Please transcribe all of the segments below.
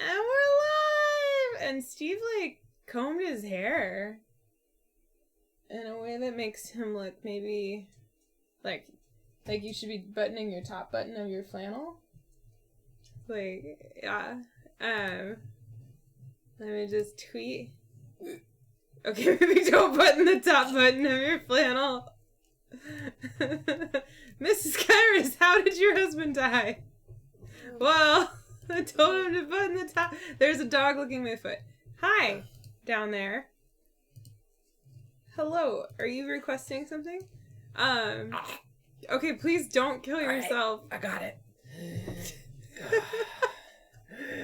And we're live! And Steve, like, combed his hair in a way that makes him look maybe like you should be buttoning your top button of your flannel. Like, yeah. Let me just tweet. Okay, maybe don't button the top button of your flannel. Mrs. Kyrus, how did your husband die? Well, I told him to button the top. There's a dog licking my foot. Hi, down there. Hello, are you requesting something? Okay, please don't kill yourself. Right, I got it.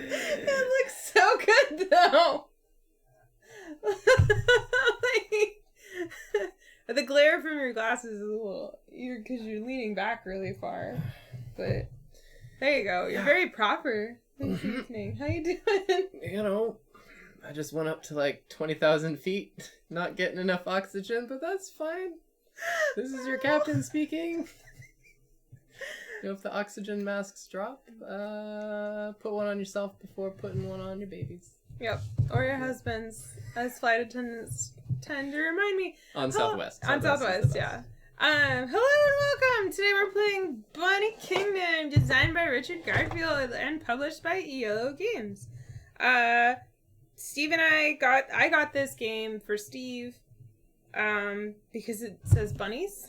It looks so good, though. The glare from your glasses is a little... because you're leaning back really far. But there you go. You're very proper this evening. How you doing? You know, I just went up to like 20,000 feet, not getting enough oxygen, but that's fine. This is your captain speaking. You know, if the oxygen masks drop, put one on yourself before putting one on your babies. Yep. Or your husband's, as flight attendants tend to remind me. On Southwest. On Southwest, yeah. Hello and welcome! Today we're playing Bunny Kingdom, designed by Richard Garfield and published by Yellow Games. Steve and I got this game for Steve, because it says bunnies.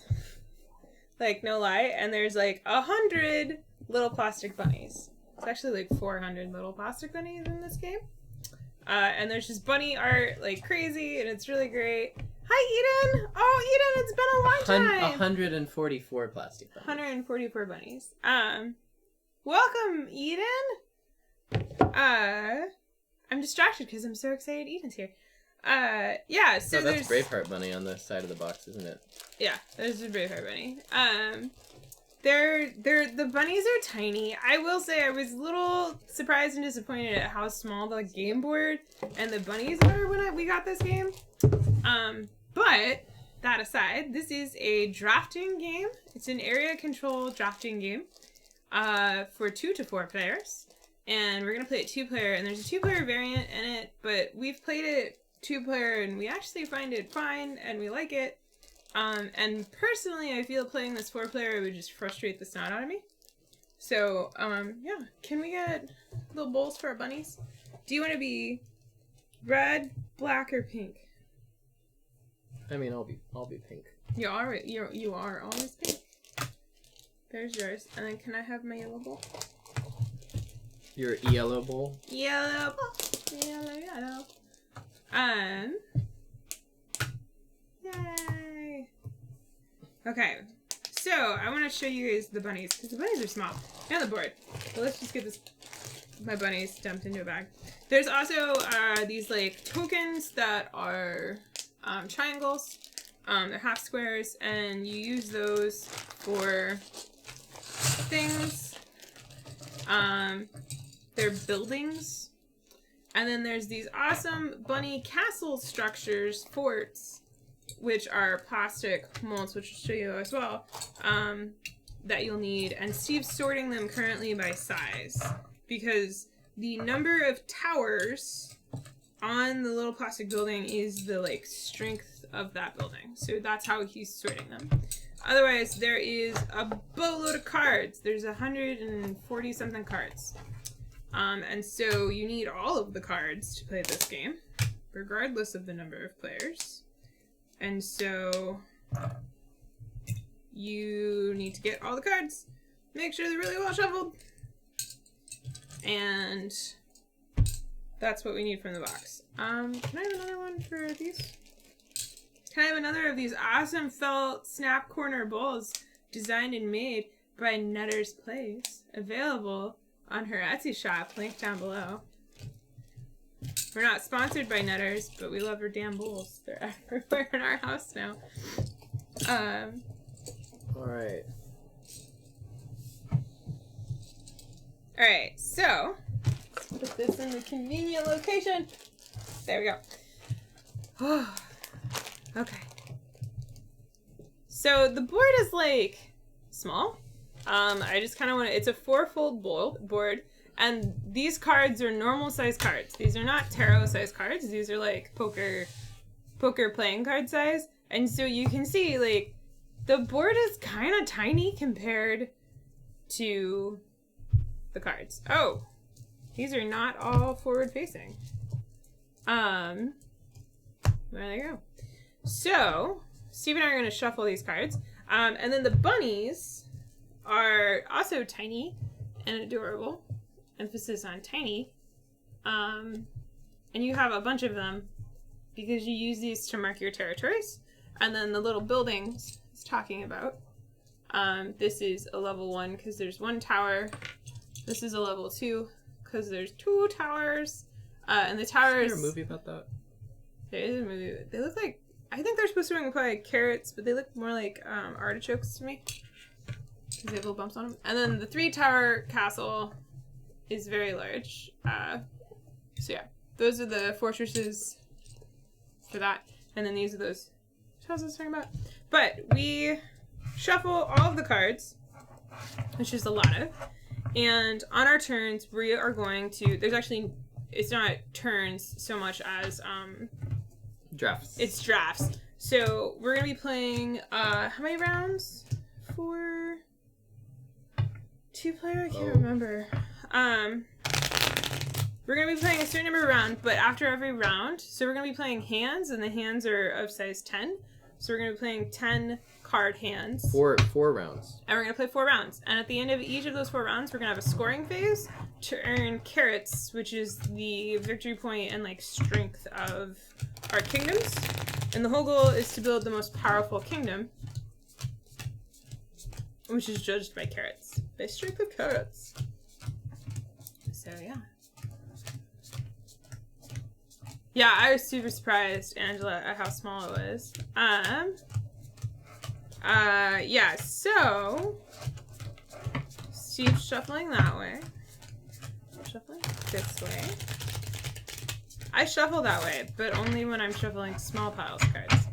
Like, no lie. And there's like 100 little plastic bunnies. It's actually like 400 little plastic bunnies in this game. And there's just bunny art like crazy, and it's really great. Hi, Eden! Oh, Eden, it's been a long time! 144 plastic bunnies. 144 bunnies. Welcome, Eden! I'm distracted because I'm so excited Eden's here. Yeah, so that's Braveheart Bunny on the side of the box, isn't it? Yeah, there's a Braveheart Bunny. The bunnies are tiny. I will say I was a little surprised and disappointed at how small the game board and the bunnies are when we got this game. But that aside, this is a drafting game. It's an area control drafting game for 2 to 4 players. And we're going to play it 2-player, and there's a 2-player variant in it, but we've played it 2-player and we actually find it fine and we like it. And personally, I feel playing this 4-player would just frustrate the snot out of me. So, yeah. Can we get little bowls for our bunnies? Do you want to be red, black, or pink? I mean, I'll be pink. You are always pink. There's yours. And then can I have my yellow bowl? Your yellow bowl? Yellow bowl. Yellow. Yay! Okay, so I want to show you guys the bunnies, because the bunnies are small. And the board. So let's just get my bunnies dumped into a bag. There's also these like tokens that are triangles. They're half squares, and you use those for things. They're buildings. And then there's these awesome bunny castle structures, forts, which are plastic molds, which I'll show you as well, that you'll need. And Steve's sorting them currently by size, because the number of towers on the little plastic building is the, like, strength of that building. So that's how he's sorting them. Otherwise, there is a boatload of cards. There's 140-something cards. And so you need all of the cards to play this game, regardless of the number of players. And so you need to get all the cards, make sure they're really well shuffled, and that's what we need from the box. Can I have another one for these? Can I have another of these awesome felt snap corner bowls designed and made by Nutter's Plays, available on her Etsy shop, link down below. We're not sponsored by Nutters, but we love her damn bowls. They're everywhere in our house now. Alright. Alright, so let's put this in the convenient location. There we go. Okay. So the board is like small. I just kind of want to, it's a 4-fold board, And these cards are normal size cards. These are not tarot size cards. These are like poker playing card size. And so you can see like the board is kind of tiny compared to the cards. Oh, these are not all forward facing. There they go. So Steve and I are going to shuffle these cards. And then the bunnies are also tiny and adorable. Emphasis on tiny. And you have a bunch of them because you use these to mark your territories. And then the little buildings it's talking about. This is a level 1 because there's 1 tower. This is a level 2 because there's 2 towers. And the towers... Is there a movie about that? There is a movie. They look like... I think they're supposed to look like carrots, but they look more like artichokes to me. Because they have little bumps on them. And then the 3-tower castle is very large. So yeah, those are the fortresses for that. And then these are those houses I was talking about. But we shuffle all of the cards, which is a lot of. And on our turns, we are going to... There's actually... It's not turns so much as... Drafts. It's drafts. So we're going to be playing... how many rounds? 4... 2-player? I can't remember. We're going to be playing a certain number of rounds, but after every round, so we're going to be playing hands, and the hands are of size 10. So we're going to be playing 10 card hands. Four rounds. And we're going to play 4 rounds. And at the end of each of those 4 rounds, we're going to have a scoring phase to earn carrots, which is the victory point and like strength of our kingdoms. And the whole goal is to build the most powerful kingdom, which is judged by carrots. By strength of carrots. So yeah. Yeah, I was super surprised, Angela, at how small it was. Yeah, so Steve's shuffling that way. I'm shuffling this way. I shuffle that way, but only when I'm shuffling small piles of cards.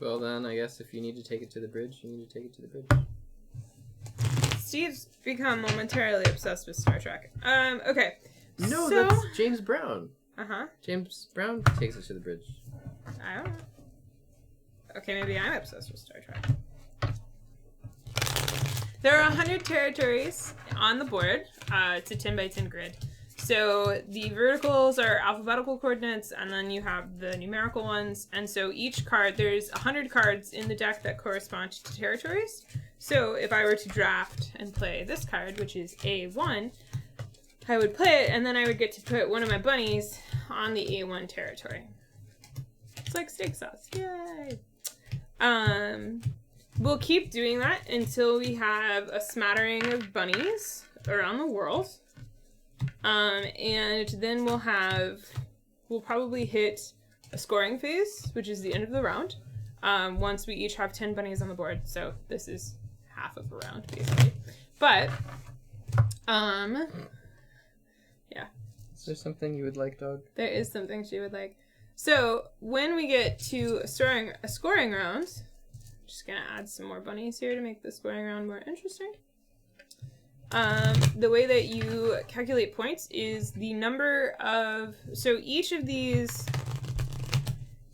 Well then, I guess if you need to take it to the bridge, you need to take it to the bridge. Steve's become momentarily obsessed with Star Trek. Okay. No, so... that's James Brown. Uh-huh. James Brown takes us to the bridge. I don't know. Okay, maybe I'm obsessed with Star Trek. There are 100 territories on the board. It's a 10 by 10 grid. So the verticals are alphabetical coordinates, and then you have the numerical ones. And so each card, there's 100 cards in the deck that correspond to territories. So if I were to draft and play this card, which is A1, I would play it, and then I would get to put one of my bunnies on the A1 territory. It's like steak sauce. Yay! We'll keep doing that until we have a smattering of bunnies around the world. And then we'll probably hit a scoring phase, which is the end of the round, once we each have 10 bunnies on the board. So this is half of a round, basically. But, yeah. Is there something you would like, dog? There is something she would like. So when we get to a scoring round, I'm just going to add some more bunnies here to make the scoring round more interesting. The way that you calculate points is the number of... So each of these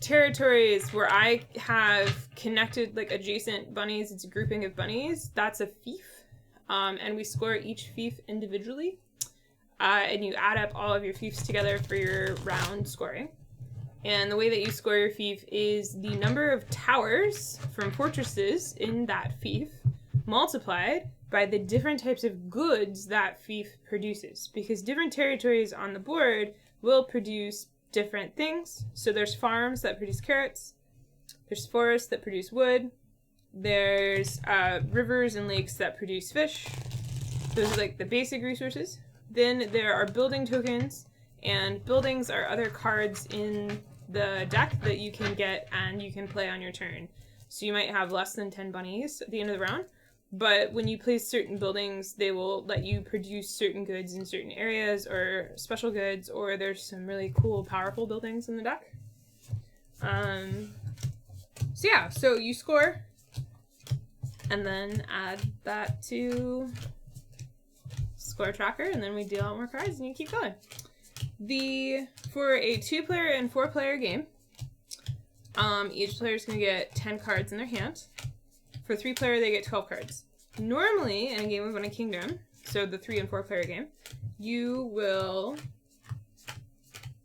territories where I have connected like adjacent bunnies, it's a grouping of bunnies, that's a fief. And we score each fief individually. And you add up all of your fiefs together for your round scoring. And the way that you score your fief is the number of towers from fortresses in that fief multiplied by the different types of goods that fief produces. Because different territories on the board will produce different things. So there's farms that produce carrots. There's forests that produce wood. There's rivers and lakes that produce fish. Those are like the basic resources. Then there are building tokens, and buildings are other cards in the deck that you can get and you can play on your turn. So you might have less than 10 bunnies at the end of the round, but when you place certain buildings, they will let you produce certain goods in certain areas or special goods, or there's some really cool, powerful buildings in the deck. So yeah, so you score and then add that to score tracker, and then we deal out more cards, and you keep going. For a 2-player and 4-player game, each player is going to get 10 cards in their hand. For 3-player, they get 12 cards. Normally, in a game of One Kingdom, so the 3 and 4-player game, you will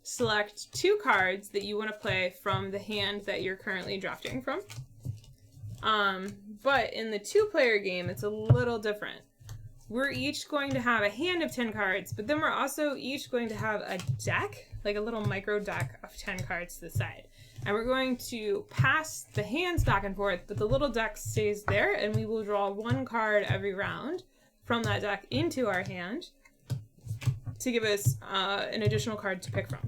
select 2 cards that you want to play from the hand that you're currently drafting from. But in the 2-player game, it's a little different. We're each going to have a hand of 10 cards, but then we're also each going to have a deck, like a little micro deck of 10 cards to the side. And we're going to pass the hands back and forth, but the little deck stays there, and we will draw 1 card every round from that deck into our hand to give us an additional card to pick from.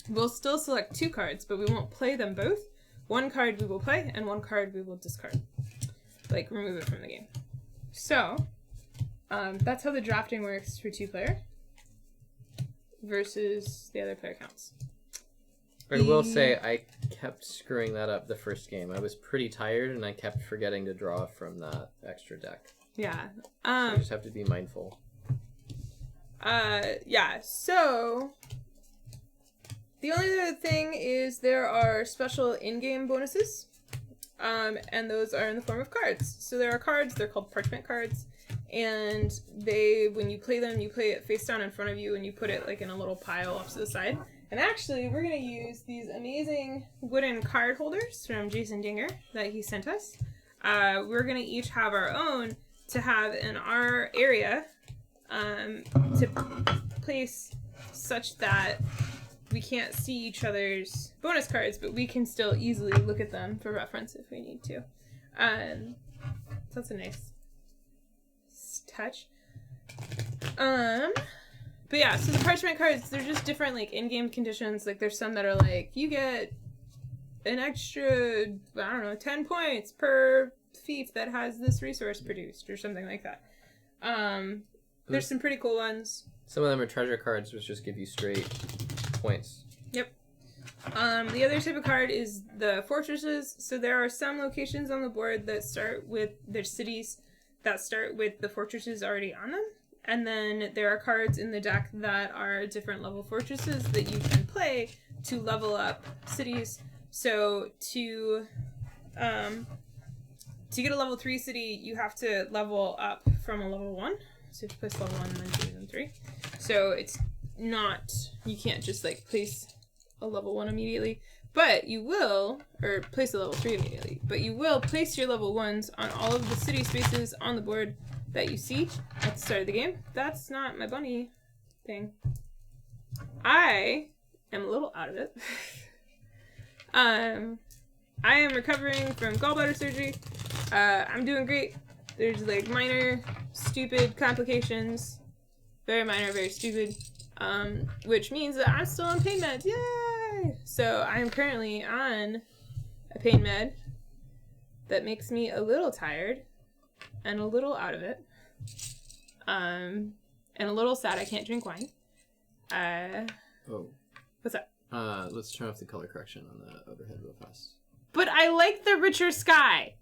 We'll still select 2 cards, but we won't play them both. 1 card we will play, and 1 card we will discard. Like, remove it from the game. So, that's how the drafting works for 2-player versus the other player counts. I will say I kept screwing that up the first game. I was pretty tired, and I kept forgetting to draw from that extra deck. Yeah. So I just have to be mindful. Yeah, so the only other thing is there are special in-game bonuses, and those are in the form of cards. So there are cards, they're called parchment cards, and when you play them, you play it face down in front of you, and you put it like in a little pile off to the side. And actually, we're going to use these amazing wooden card holders from Jason Dinger that he sent us. We're going to each have our own to have in our area to place such that we can't see each other's bonus cards, but we can still easily look at them for reference if we need to. So that's a nice touch. But yeah, so the parchment cards, they're just different, like, in-game conditions. Like, there's some that are like, you get an extra, I don't know, 10 points per fief that has this resource produced, or something like that. There's some pretty cool ones. Some of them are treasure cards, which just give you straight points. Yep. The other type of card is the fortresses. So there are some locations on the board that start with, there's cities that start with the fortresses already on them. And then there are cards in the deck that are different level fortresses that you can play to level up cities. So to get a level 3 city, you have to level up from a level 1. So you have to place level 1, then 2, then 3. So it's not, you can't just like place a level 1 immediately. But you will, or place a level 3 immediately, but you will place your level 1s on all of the city spaces on the board that you see at the start of the game. That's not my bunny thing. I am a little out of it. I am recovering from gallbladder surgery. I'm doing great. There's like minor, stupid complications. Very minor, very stupid. Which means that I'm still on pain meds. Yay! So I'm currently on a pain med that makes me a little tired and a little out of it. And a little sad I can't drink wine. Oh. What's up? Let's turn off the color correction on the overhead real fast. But I like the richer sky.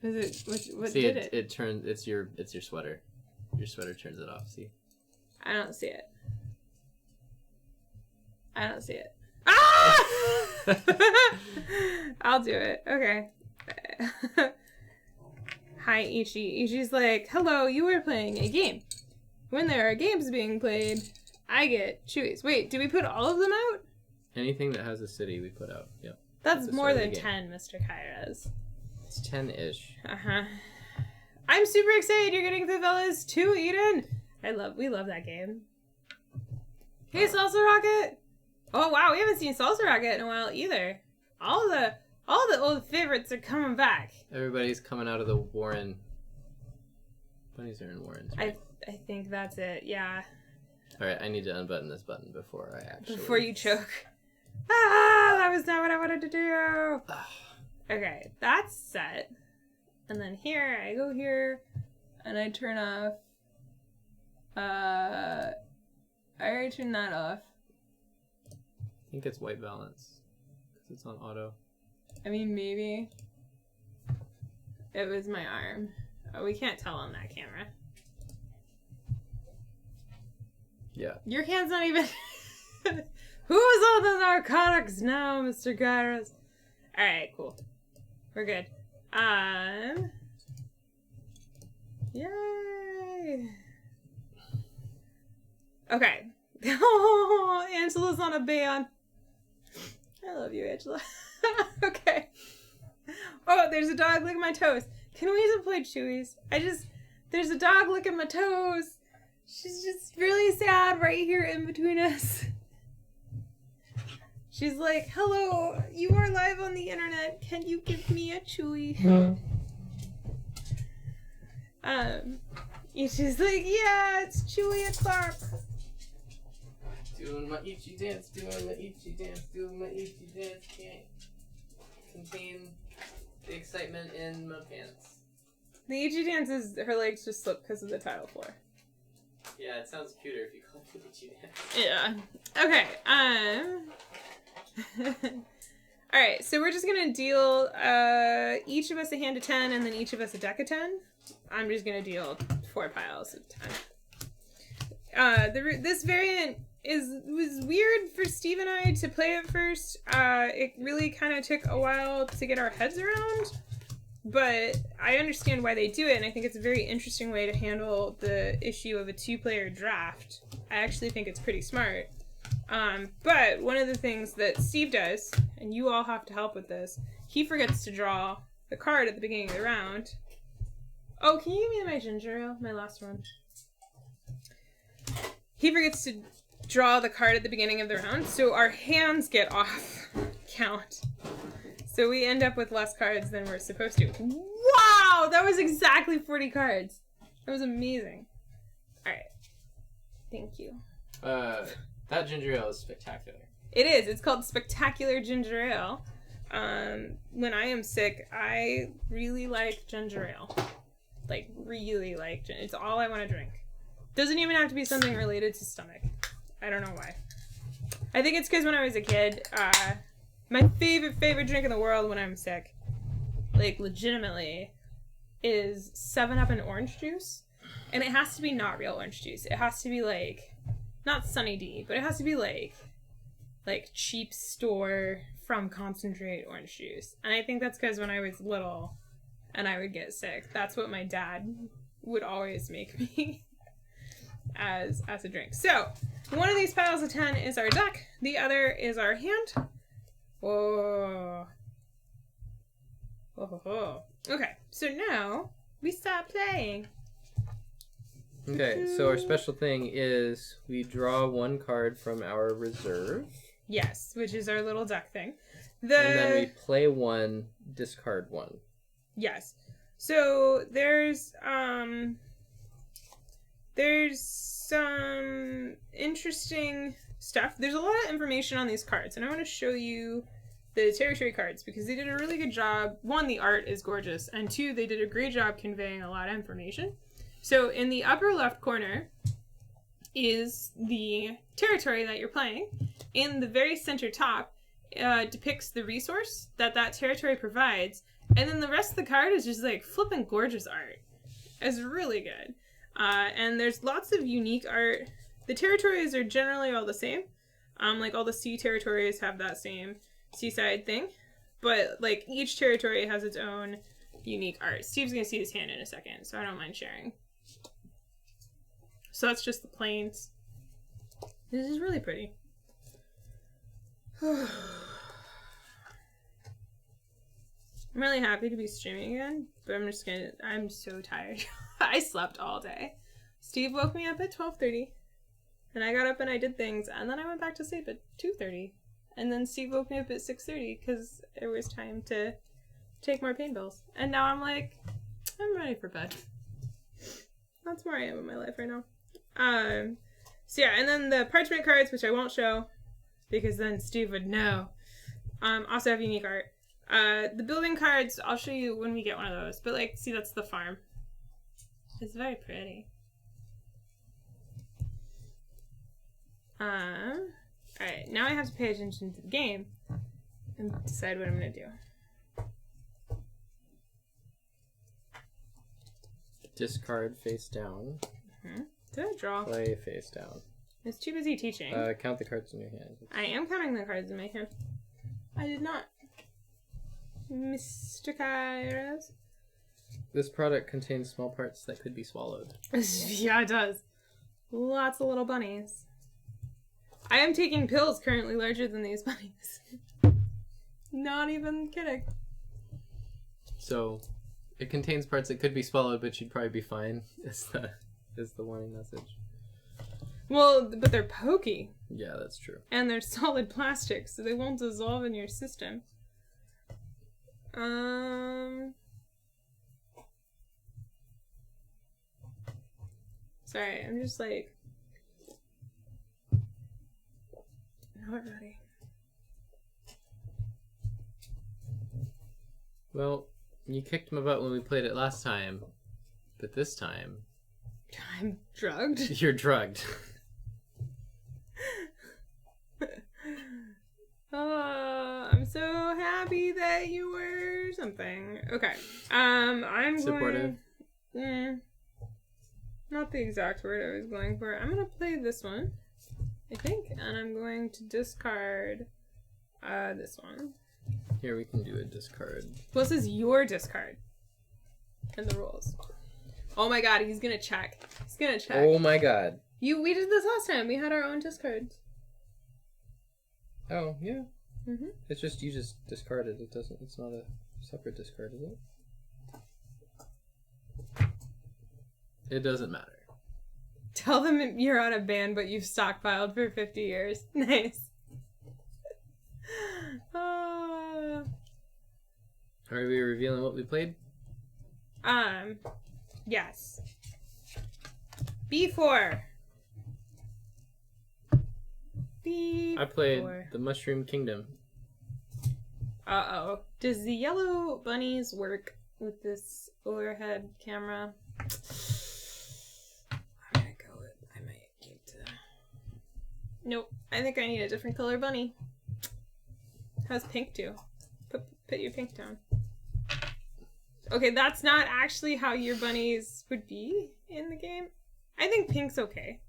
Is it what See, did it? It turns it's your sweater. Your sweater turns it off, see? I don't see it. I don't see it. Ah! I'll do it. Okay. Hi, Ichi. Ichi's like, hello, you were playing a game. When there are games being played, I get chewies. Wait, do we put all of them out? Anything that has a city, we put out. Yep. That's more than 10, Mr. Kairas. It's 10-ish. Uh-huh. I'm super excited you're getting Favelas too, Eden! We love that game. Hey, Salsa Rocket! Oh, wow, we haven't seen Salsa Rocket in a while either. All the old favorites are coming back. Everybody's coming out of the Warren. Bunnies are in Warrens, right? I think that's it, yeah. Alright, I need to unbutton this button before I actually... Before you choke. Ah, that was not what I wanted to do! Okay, that's set. And then here, I go here, and I turn off... I already turned that off. I think it's white balance. Because it's on auto. I mean, maybe. It was my arm. Oh, we can't tell on that camera. Yeah. Your hand's not even... Who's on the narcotics now, Mr. Gyros? Alright, cool. We're good. Yay! Okay. Oh, Angela's on a ban. I love you, Angela. Okay. Oh, there's a dog licking my toes. Can we just play Chewies? There's a dog licking my toes. She's just really sad right here in between us. She's like, hello, you are live on the internet. Can you give me a Chewy? And she's like, yeah, it's Chewy o'clock. Doing my Ichi dance, doing my Ichi dance, doing my Ichi dance. Can't contain the excitement in my pants. The Ichi dance is her legs just slip because of the tile floor. Yeah, it sounds cuter if you call it Ichi dance. Yeah. Okay. Alright, so we're just gonna deal each of us a hand of 10 and then each of us a deck of 10. I'm just gonna deal 4 piles of 10. This variant was weird for Steve and I to play at first. It really kind of took a while to get our heads around, but I understand why they do it, and I think it's a very interesting way to handle the issue of a 2-player draft. I actually think it's pretty smart. But one of the things that Steve does, and you all have to help with this, he forgets to draw the card at the beginning of the round. Oh, can you give me my ginger ale? My last one. He forgets to draw the card at the beginning of the round, so our hands get off count. So we end up with less cards than we're supposed to. Wow! That was exactly 40 cards. That was amazing. Alright. Thank you. That ginger ale is spectacular. It is. It's called Spectacular Ginger Ale. When I am sick, I really like ginger ale. Like, really like ginger. It's all I want to drink. Doesn't even have to be something related to stomach. I don't know why. I think it's because when I was a kid, my favorite drink in the world when I'm sick, like, legitimately, is 7-Up and orange juice. And it has to be not real orange juice. It has to be, like... not Sunny D, but it has to be like cheap store from concentrate orange juice. And I think that's because when I was little and I would get sick, that's what my dad would always make me as a drink. So one of these piles of 10 is our deck. The other is our hand. Whoa. Whoa. Okay, so now we start playing. Okay, so our special thing is we draw 1 card from our reserve. Yes, which is our little deck thing. And then we play 1, discard 1. Yes. So there's some interesting stuff. There's a lot of information on these cards, and I want to show you the territory cards because they did a really good job. 1, the art is gorgeous, and 2, they did a great job conveying a lot of information. So in the upper left corner is the territory that you're playing. In the very center top depicts the resource that territory provides. And then the rest of the card is just like flipping gorgeous art. It's really good. And there's lots of unique art. The territories are generally all the same. Like all the sea territories have that same seaside thing. But like each territory has its own unique art. Steve's going to see his hand in a second, so I don't mind sharing. So that's just the plains. This is really pretty. I'm really happy to be streaming again, but I'm so tired. I slept all day. Steve woke me up at 12:30, and I got up and I did things, and then I went back to sleep at 2:30, and then Steve woke me up at 6:30 because it was time to take more pain pills. And now I'm like, I'm ready for bed. That's where I am in my life right now. So yeah, and then the parchment cards, which I won't show because then Steve would know, also have unique art. The building cards, I'll show you when we get one of those. But like, see, that's the farm. It's very pretty. Alright, now I have to pay attention to the game and decide what I'm gonna do. Discard face down. Mm-hmm. Did I draw? Play face down. It's too busy teaching. Count the cards in your hand. I am counting the cards in my hand. I did not. Mr. Kairos. This product contains small parts that could be swallowed. Yeah, it does. Lots of little bunnies. I am taking pills currently larger than these bunnies. Not even kidding. So, it contains parts that could be swallowed, but you'd probably be fine. Is the warning message. Well, but they're pokey. Yeah, that's true. And they're solid plastic, so they won't dissolve in your system. Sorry, I'm just like not ready. Well, you kicked my butt when we played it last time, but this time I'm drugged. you're drugged. I'm so happy that you were something. Okay. I'm supportive. Not the exact word I was going for. I'm gonna play this one, I think, and I'm going to discard this one. Here, we can do a discard. Well, this is your discard in the rules. Oh my god, he's gonna check. He's gonna check. Oh my god. We did this last time. We had our own discards. Oh, yeah. Mm-hmm. It's just, you just discarded. It's not a separate discard, is it? It doesn't matter. Tell them you're on a ban, but you've stockpiled for 50 years. Nice. Are we revealing what we played? Yes. B4. I played the Mushroom Kingdom. Uh-oh. Does the yellow bunnies work with this overhead camera? I'm gonna go with... I might need to... Nope. I think I need a different color bunny. How's pink do? Put your pink down. Okay, that's not actually how your bunnies would be in the game. I think pink's okay.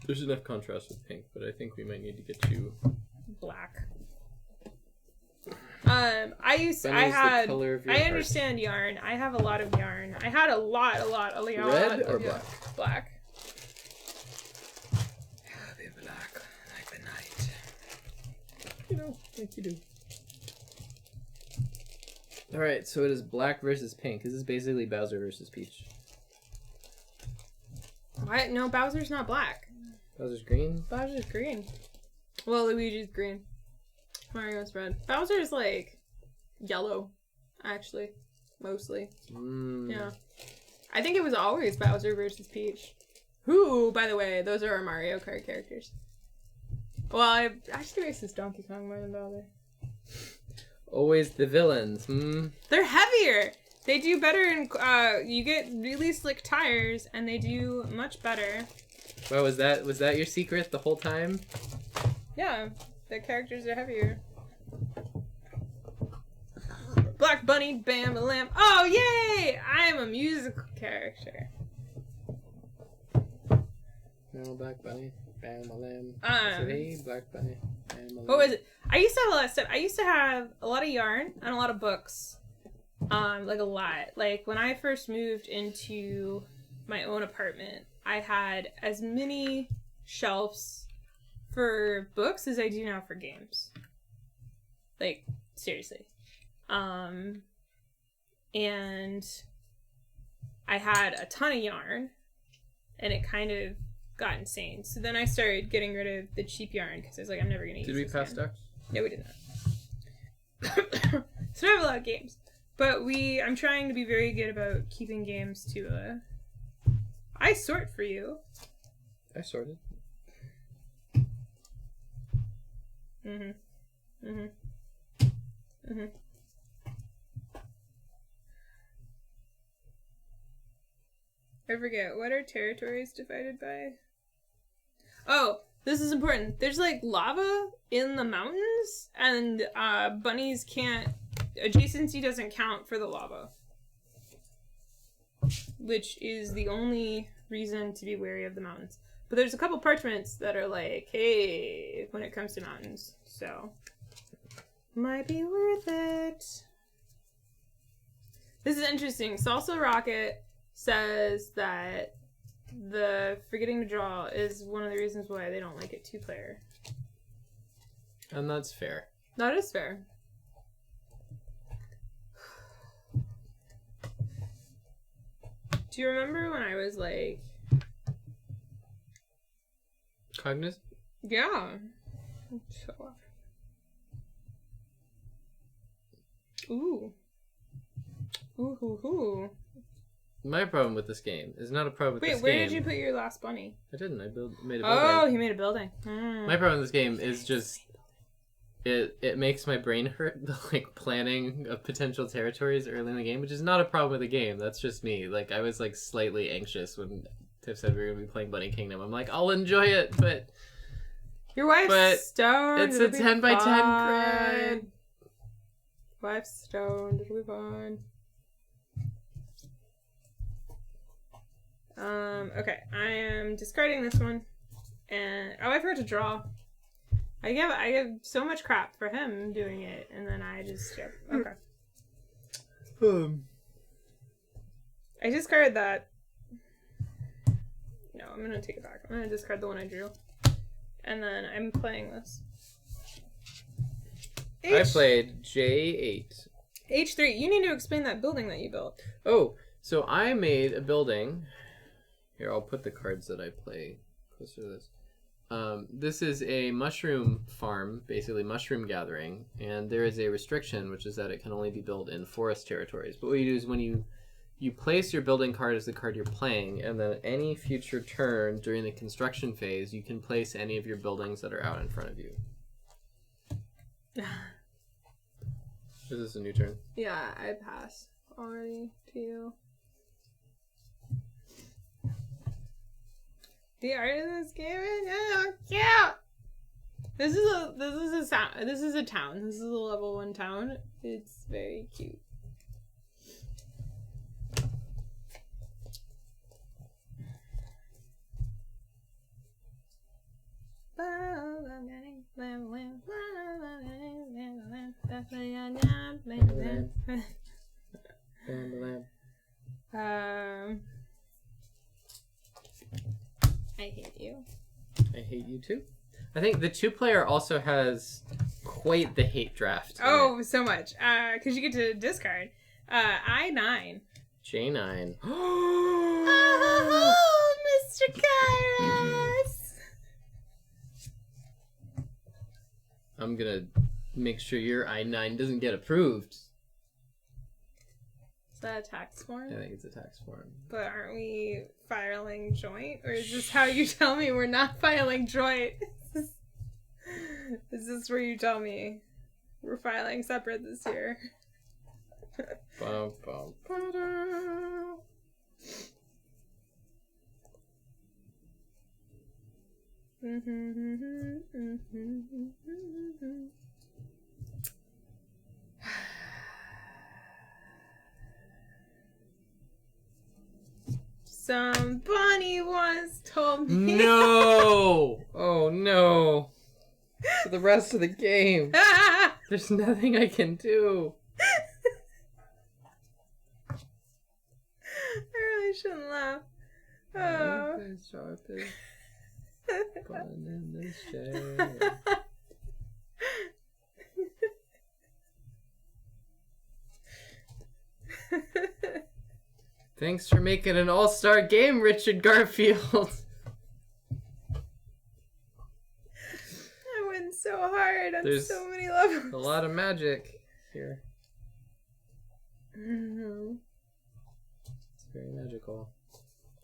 There's enough contrast with pink, but I think we might need to get you black. I understand yarn. I have a lot of yarn. I had a lot of red or black? Black. I'll be black like the night. You know, like you do. Alright, so it is black versus pink. This is basically Bowser versus Peach. What? No, Bowser's not black. Bowser's green? Bowser's green. Well, Luigi's green. Mario's red. Bowser's like yellow, actually. Mostly. Yeah. I think it was always Bowser versus Peach. Who, by the way, those are our Mario Kart characters. Well, I actually racist Donkey Kong more than Bowser. Always the villains, They're heavier! They do better in, you get really slick tires, and they do much better. Well, was that your secret the whole time? Yeah, the characters are heavier. Black Bunny, bam, a lamb. Oh, yay! I am a musical character. No, Black Bunny, bam, a lamb. So, hey, Black Bunny, bam, a lamb. What was it? I used to have a lot of stuff. I used to have a lot of yarn and a lot of books. Like a lot. Like when I first moved into my own apartment, I had as many shelves for books as I do now for games. Like, seriously. And I had a ton of yarn, and it kind of got insane. So then I started getting rid of the cheap yarn because I was like, I'm never going to use this. Did we pass ducks? No, we did not. So I have a lot of games. But I'm trying to be very good about keeping games to I sort for you. I sorted. I forget. What are territories divided by? Oh, this is important. There's like lava in the mountains, and bunnies can't... Adjacency doesn't count for the lava. which is the only reason to be wary of the mountains. But there's a couple parchments that are like, hey, when it comes to mountains. So, might be worth it. This is interesting. Salsa Rocket says that the forgetting to draw is one of the reasons why they don't like it 2-player. And that's fair. That is fair. Do you remember when I was like... Cognizant? Yeah. Show off. Ooh. Ooh, hoo, hoo. My problem with this game is not a problem with this game. Wait, where did you put your last bunny? I didn't. I made a building. Oh, he made a building. My problem with this game is just... It makes my brain hurt, the like planning of potential territories early in the game, which is not a problem with the game. That's just me. Like, I was like slightly anxious when Tiff said we were gonna be playing Bunny Kingdom. I'm like, I'll enjoy it, but your wife's stoned. It's a 10 by 10 grid. Wife's stoned. It'll be fun. Okay, I am discarding this one, and I forgot to draw. I give so much crap for him doing it, and then I just okay. I discarded that. No, I'm gonna take it back. I'm gonna discard the one I drew, and then I'm playing this. I played J8. H3. You need to explain that building that you built. Oh, so I made a building. Here, I'll put the cards that I play closer to this. This is a mushroom farm, basically mushroom gathering, and there is a restriction, which is that it can only be built in forest territories. But what you do is when you place your building card as the card you're playing, and then any future turn during the construction phase, you can place any of your buildings that are out in front of you. Is this a new turn? Yeah, I pass already to you. The art in this game is so cute. This is a town. This is a level 1 town. It's very cute. I hate you. I hate you too. I think the 2-player also has quite the hate draft. Oh, so much. Because you get to discard. I9. J9. Oh, Mr. Kairos! I'm gonna make sure your I9 doesn't get approved. Is that a tax form? I think it's a tax form. But aren't we filing joint? Or is this how you tell me we're not filing joint? Is this where you tell me we're filing separate this year? Bum, bum, ba-da. Somebody once told me. No! Oh no. For the rest of the game. There's nothing I can do. I really shouldn't laugh. Oh. Fun in this chair. Thanks for making an all-star game, Richard Garfield. I went so hard on There's so many levels. A lot of magic here. Mm-hmm. It's very magical.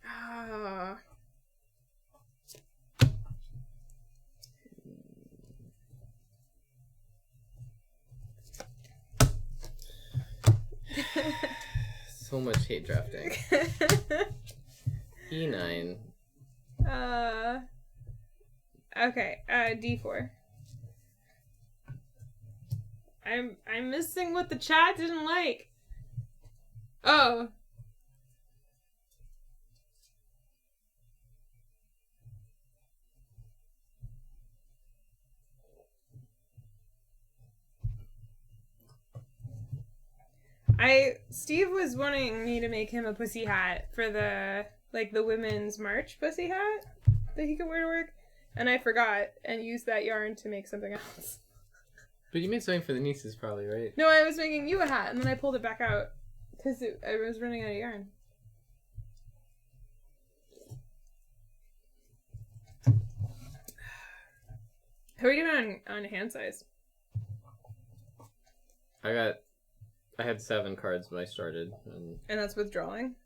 Ah. So much hate drafting. E9. Okay. D4. I'm missing what the chat didn't like. Oh. Steve was wanting me to make him a pussy hat for the women's march pussy hat that he could wear to work, and I forgot and used that yarn to make something else. But you made something for the nieces, probably, right? No, I was making you a hat, and then I pulled it back out because I was running out of yarn. How are you doing on hand size? I had 7 cards when I started. And that's withdrawing?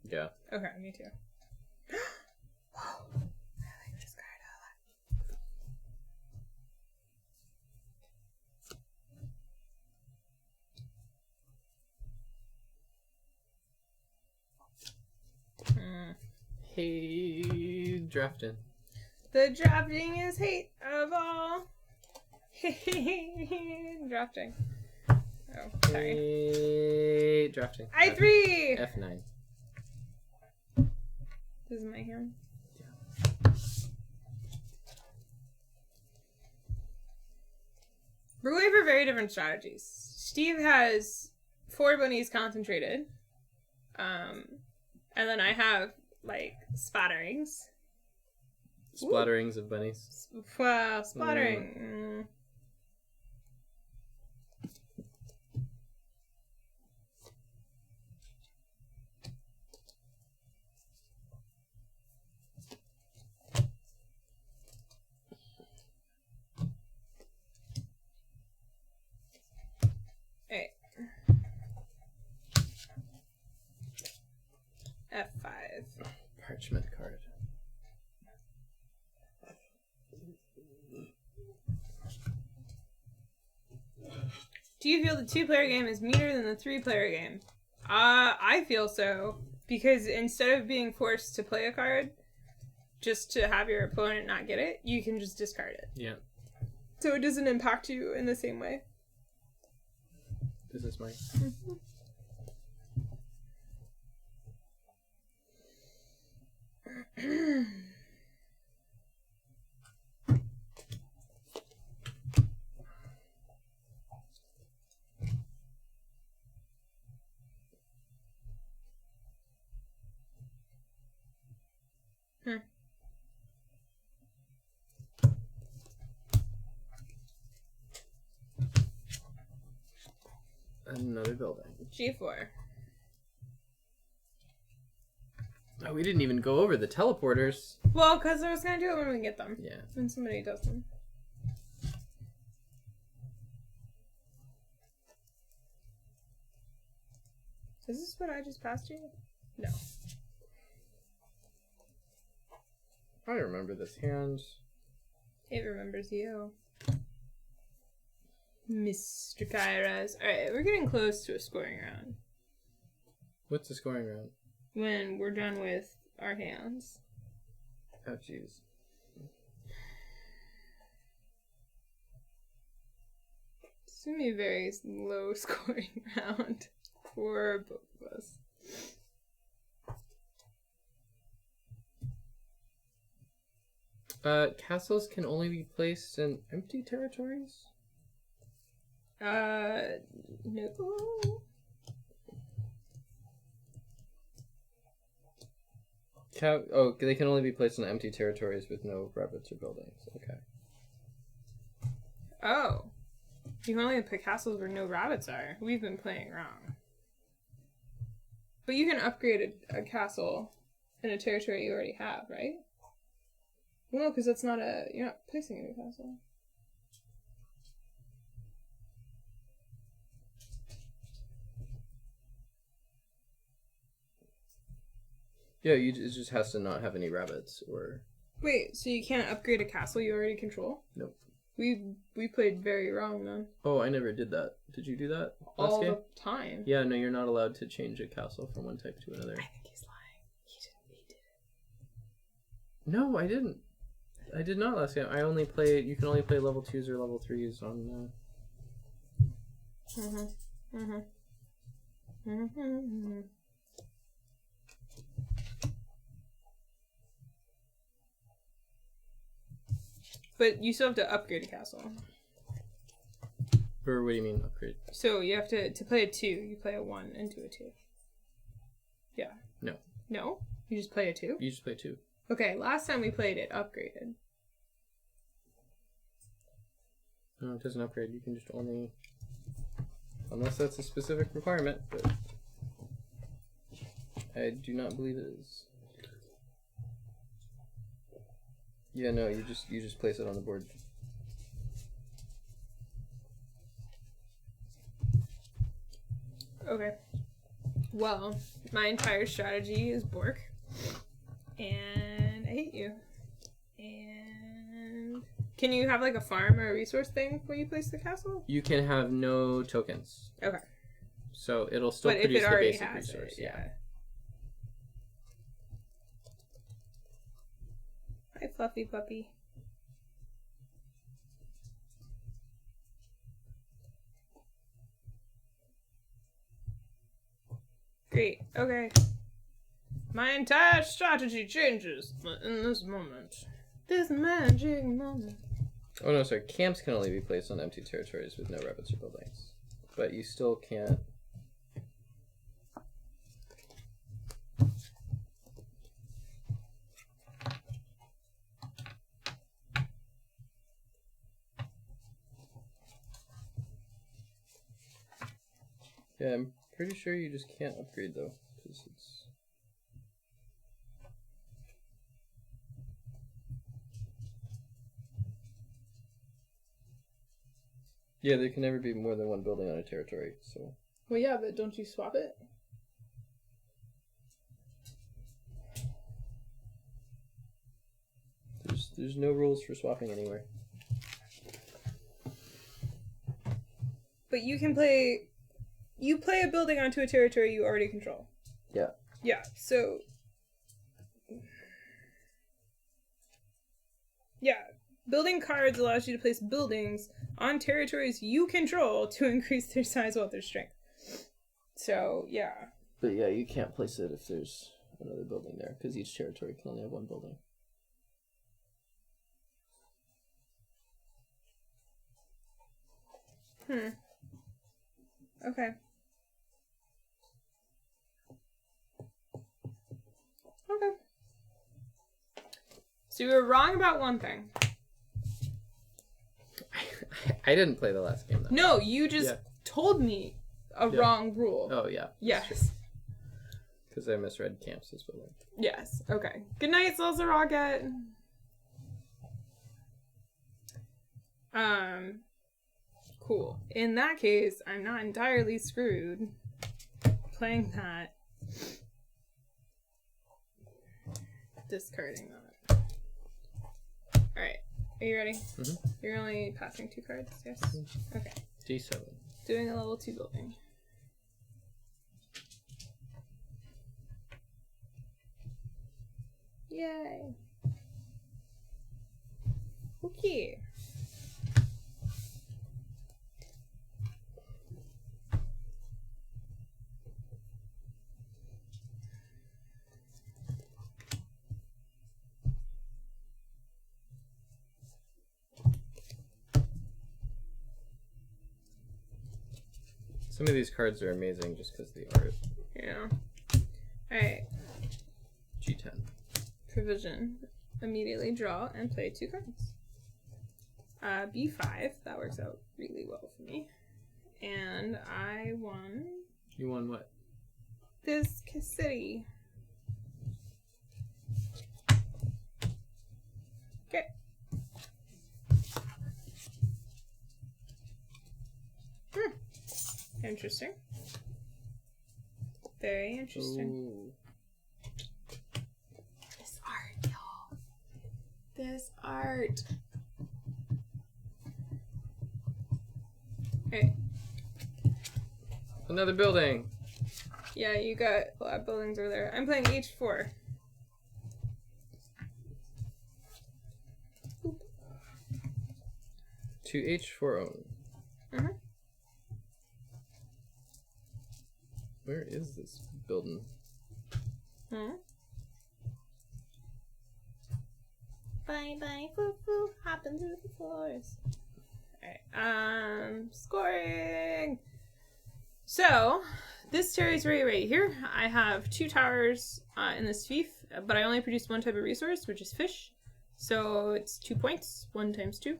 Yeah. Okay, me too. Whoa. I like this card a lot. Hey, drafting. The drafting is hate of all. Drafting. Oh, sorry. Hey, drafting. I3! F9. This is my hand. Yeah. We're going for very different strategies. Steve has 4 bunnies concentrated. And then I have, like, spatterings. Splatterings of bunnies. Wow, splattering. Alright. F5. Parchment card. Do you feel the 2-player game is meaner than the 3-player game? I feel so. Because instead of being forced to play a card, just to have your opponent not get it, you can just discard it. Yeah. So it doesn't impact you in the same way. Is this mine? Another building. G4. Oh, we didn't even go over the teleporters. Well, because I was going to do it when we get them. Yeah. When somebody does them. Is this what I just passed you? No. I remember this hand. It remembers you. Mr. Kairos. Alright, we're getting close to a scoring round. What's the scoring round? When we're done with our hands. Oh, jeez. It's going to be a very low scoring round for both of us. Castles can only be placed in empty territories? No. They can only be placed in empty territories with no rabbits or buildings. Okay. Oh. You can only put castles where no rabbits are. We've been playing wrong. But you can upgrade a castle in a territory you already have, right? Well, no, because that's not you're not placing a new castle. Yeah, it just has to not have any rabbits or... Wait, so you can't upgrade a castle you already control? Nope. We played very wrong then. Oh, I never did that. Did you do that last All game? the time. Yeah, no, you're not allowed to change a castle from one type to another. I think he's lying. He did it. No, I didn't. I did not last game. You can only play level 2s or level 3s on... But you still have to upgrade a castle. Or what do you mean upgrade? So you have to play a 2, you play a 1 into a 2. Yeah. No. No? You just play a 2? You just play 2. Okay, last time we played it, upgraded. No, it doesn't upgrade. You can just only... Unless that's a specific requirement, but... I do not believe it is. Yeah, no, you just place it on the board. Okay. Well, my entire strategy is Bork. And I hate you. And can you have like a farm or a resource thing when you place the castle? You can have no tokens. Okay. So it'll still but produce if it the already basic has resource. It, yeah. Hi, Fluffy Puppy. Great. Okay. My entire strategy changes in this moment. This magic moment. Oh no, sorry. Camps can only be placed on empty territories with no rabbits or buildings. But you still can't... Yeah, I'm pretty sure you just can't upgrade though, because it's... Yeah, there can never be more than one building on a territory, so... Well, yeah, but don't you swap it? There's no rules for swapping anywhere. But you can play... You play a building onto a territory you already control. Yeah. Yeah, so... Yeah, building cards allows you to place buildings on territories you control to increase their size, wealth, or strength. So, yeah. But yeah, you can't place it if there's another building there, because each territory can only have one building. Okay. Okay. So you were wrong about one thing. I didn't play the last game though. No, you just told me a wrong rule. Oh yeah. Yes. Because I misread camps as building. Yes. Okay. Good night, Salsa Rocket. Cool. In that case, I'm not entirely screwed playing that. Discarding that. Alright. Are you ready? Mm-hmm. You're only passing 2 cards, yes? Okay. D7. Doing a level 2 building. Yay. Okay. Some of these cards are amazing just because of the art. Yeah. Alright. G10. Provision. Immediately draw and play 2 cards. B5. That works out really well for me. And I won... You won what? This city. Okay. Interesting. Very interesting. Ooh. This art, y'all. This art. Alright. Another building. Yeah, you got a lot of buildings over there. I'm playing H4. Oop. To H4 own. Uh-huh. Where is this building? Bye bye, foo foo, hopping through the floors. Alright, scoring! So, this territory right here, I have 2 towers in this fief, but I only produce 1 type of resource, which is fish. So it's 2 points, 1 times 2.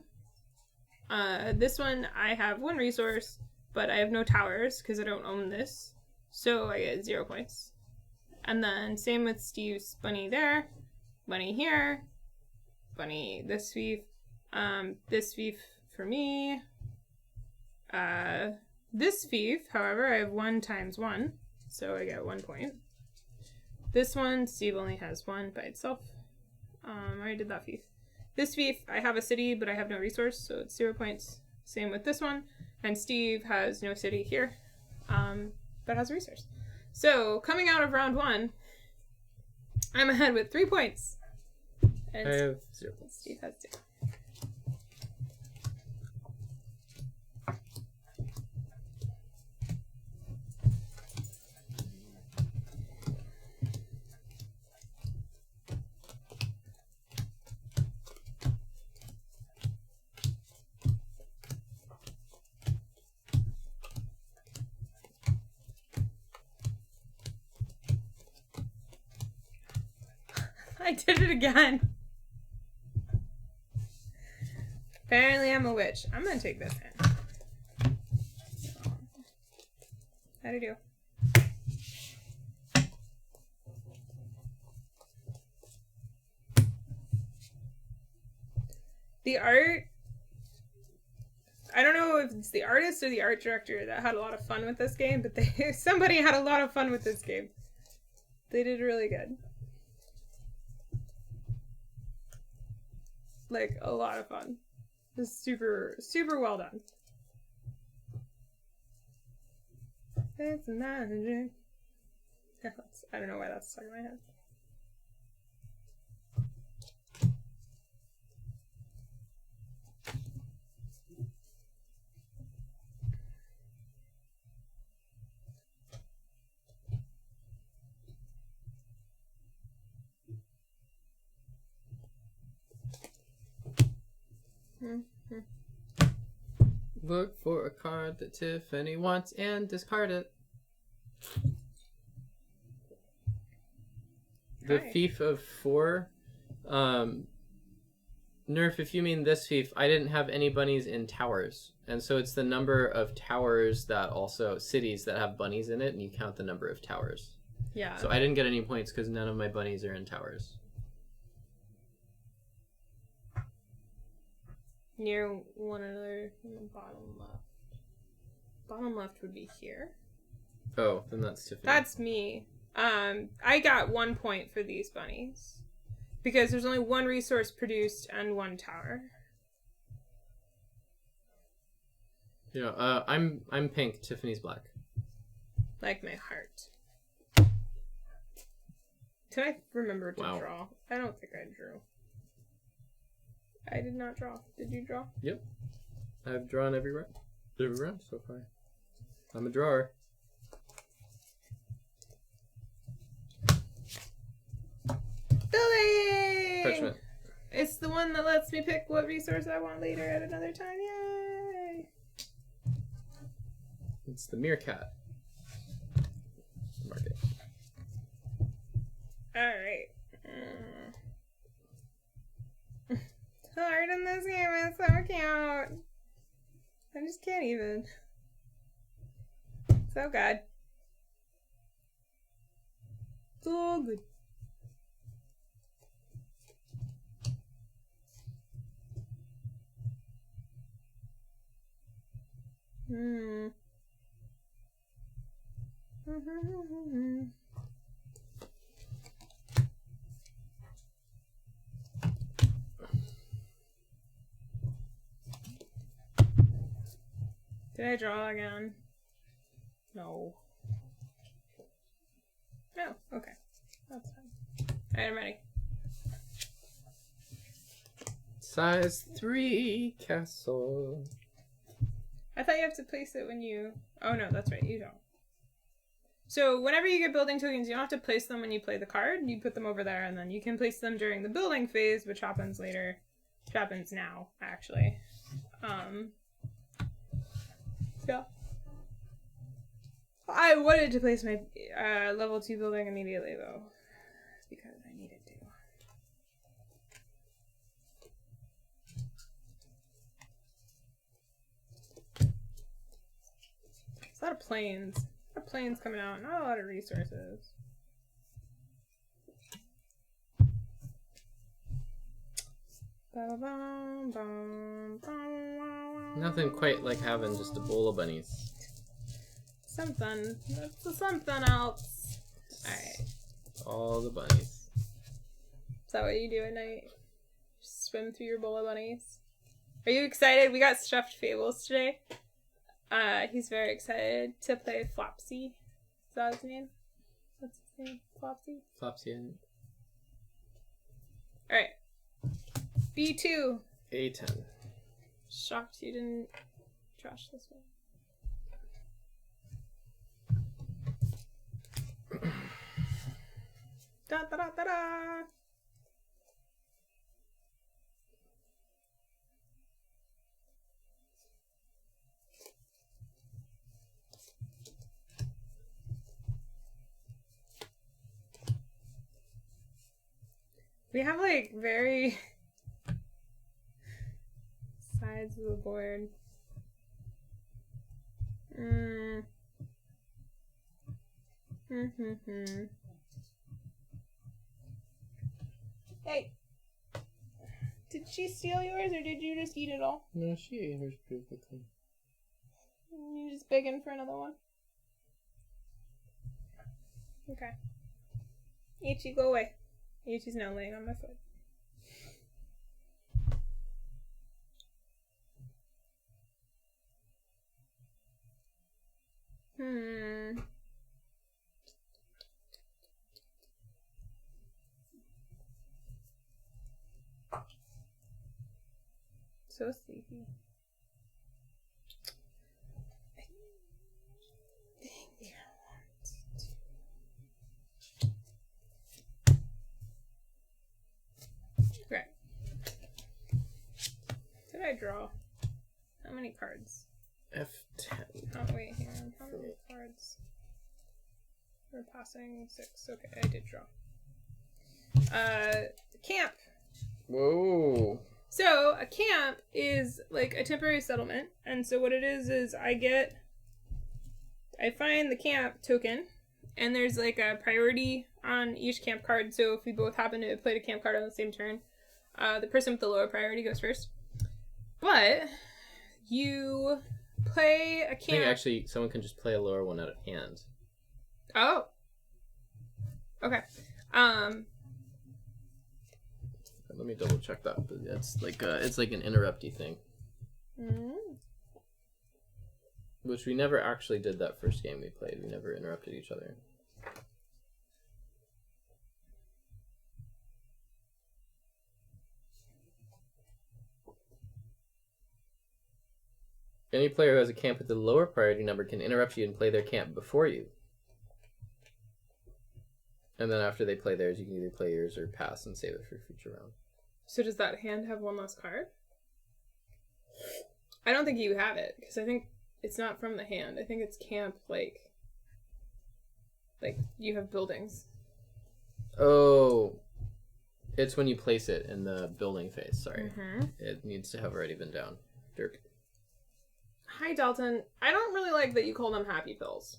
This one, I have 1 resource, but I have no towers because I don't own this. So I get 0 points. And then same with Steve's bunny there, bunny here, bunny this fief for me. This fief, however, I have 1 times 1, so I get 1 point. This one, Steve only has 1 by itself. I already did that fief. This fief, I have a city, but I have no resource, so it's 0 points. Same with this one. And Steve has no city here, but has a resource. So, coming out of round 1, I'm ahead with 3 points. And I have 0 points. Steve has 0. I did it again. Apparently I'm a witch. I'm gonna take this in. How'd I do? The art, I don't know if it's the artist or the art director that had a lot of fun with this game, but somebody had a lot of fun with this game. They did really good. Like, a lot of fun. It's super, super well done. It's magic. I don't know why that's stuck in my head. Look for a card that Tiffany wants and discard it. The Hi. fief of 4. Nerf, if you mean this fief, I didn't have any bunnies in towers. And so it's the number of towers that also, cities that have bunnies in it, and you count the number of towers. Yeah. So I didn't get any points because none of my bunnies are in towers. Near one another in the bottom left. Bottom left would be here. Oh, then that's Tiffany. That's me. I got 1 point for these bunnies. Because there's only 1 resource produced and 1 tower. Yeah, I'm pink, Tiffany's black. Like my heart. Did I remember to draw? I don't think I drew. I did not draw. Did you draw? Yep. I've drawn every round so far. I'm a drawer. Building! Parchment. It's the one that lets me pick what resource I want later at another time. Yay! It's the meerkat. Mark it. Alright. Art in this game is so cute. I just can't even. So good. So good. Did I draw again? No. No, okay. That's fine. Alright, I'm ready. Size 3 castle. I thought you have to place it when you... Oh no, that's right, you don't. So whenever you get building tokens, you don't have to place them when you play the card. You put them over there, and then you can place them during the building phase, which happens later. Which happens now, actually. Yeah. I wanted to place my level 2 building immediately, though. Because I needed to. There's a lot of planes. A lot of planes coming out. Not a lot of resources. Nothing quite like having just a bowl of bunnies. Something. That's something else. Alright. All the bunnies. Is that what you do at night? Just swim through your bowl of bunnies? Are you excited? We got stuffed Fables today. He's very excited to play Flopsy. Is that his name? What's his name? Flopsy? Flopsy and Alright. B2. A10. Shocked you didn't trash this one. Da da da da da! We have like very sides of the board. Hey, did she steal yours or did you just eat it all? No, she ate hers pretty quickly. You just begging for another one? Okay. Ichi, go away. Ichi's now laying on my foot. So sleepy. Okay. Did I draw? How many cards? F10. Oh, wait, hang on. How many cards? We're passing 6. Okay, I did draw. Camp. Whoa. So, a camp is like a temporary settlement. And so what it is I find the camp token, and there's like a priority on each camp card. So if we both happen to play a camp card on the same turn, the person with the lower priority goes first. But you play a camp. I think actually someone can just play a lower one out of hand. Oh. Okay. Let me double check that. But it's like an interrupty thing. Which we never actually did that first game we played. We never interrupted each other. Any player who has a camp with the lower priority number can interrupt you and play their camp before you. And then after they play theirs, you can either play yours or pass and save it for a future round. So does that hand have one less card? I don't think you have it, because I think it's not from the hand. I think it's camp, like you have buildings. Oh. It's when you place it in the building phase, sorry. Mm-hmm. It needs to have already been down. Dirk. Hi, Dalton. I don't really like that you call them happy pills.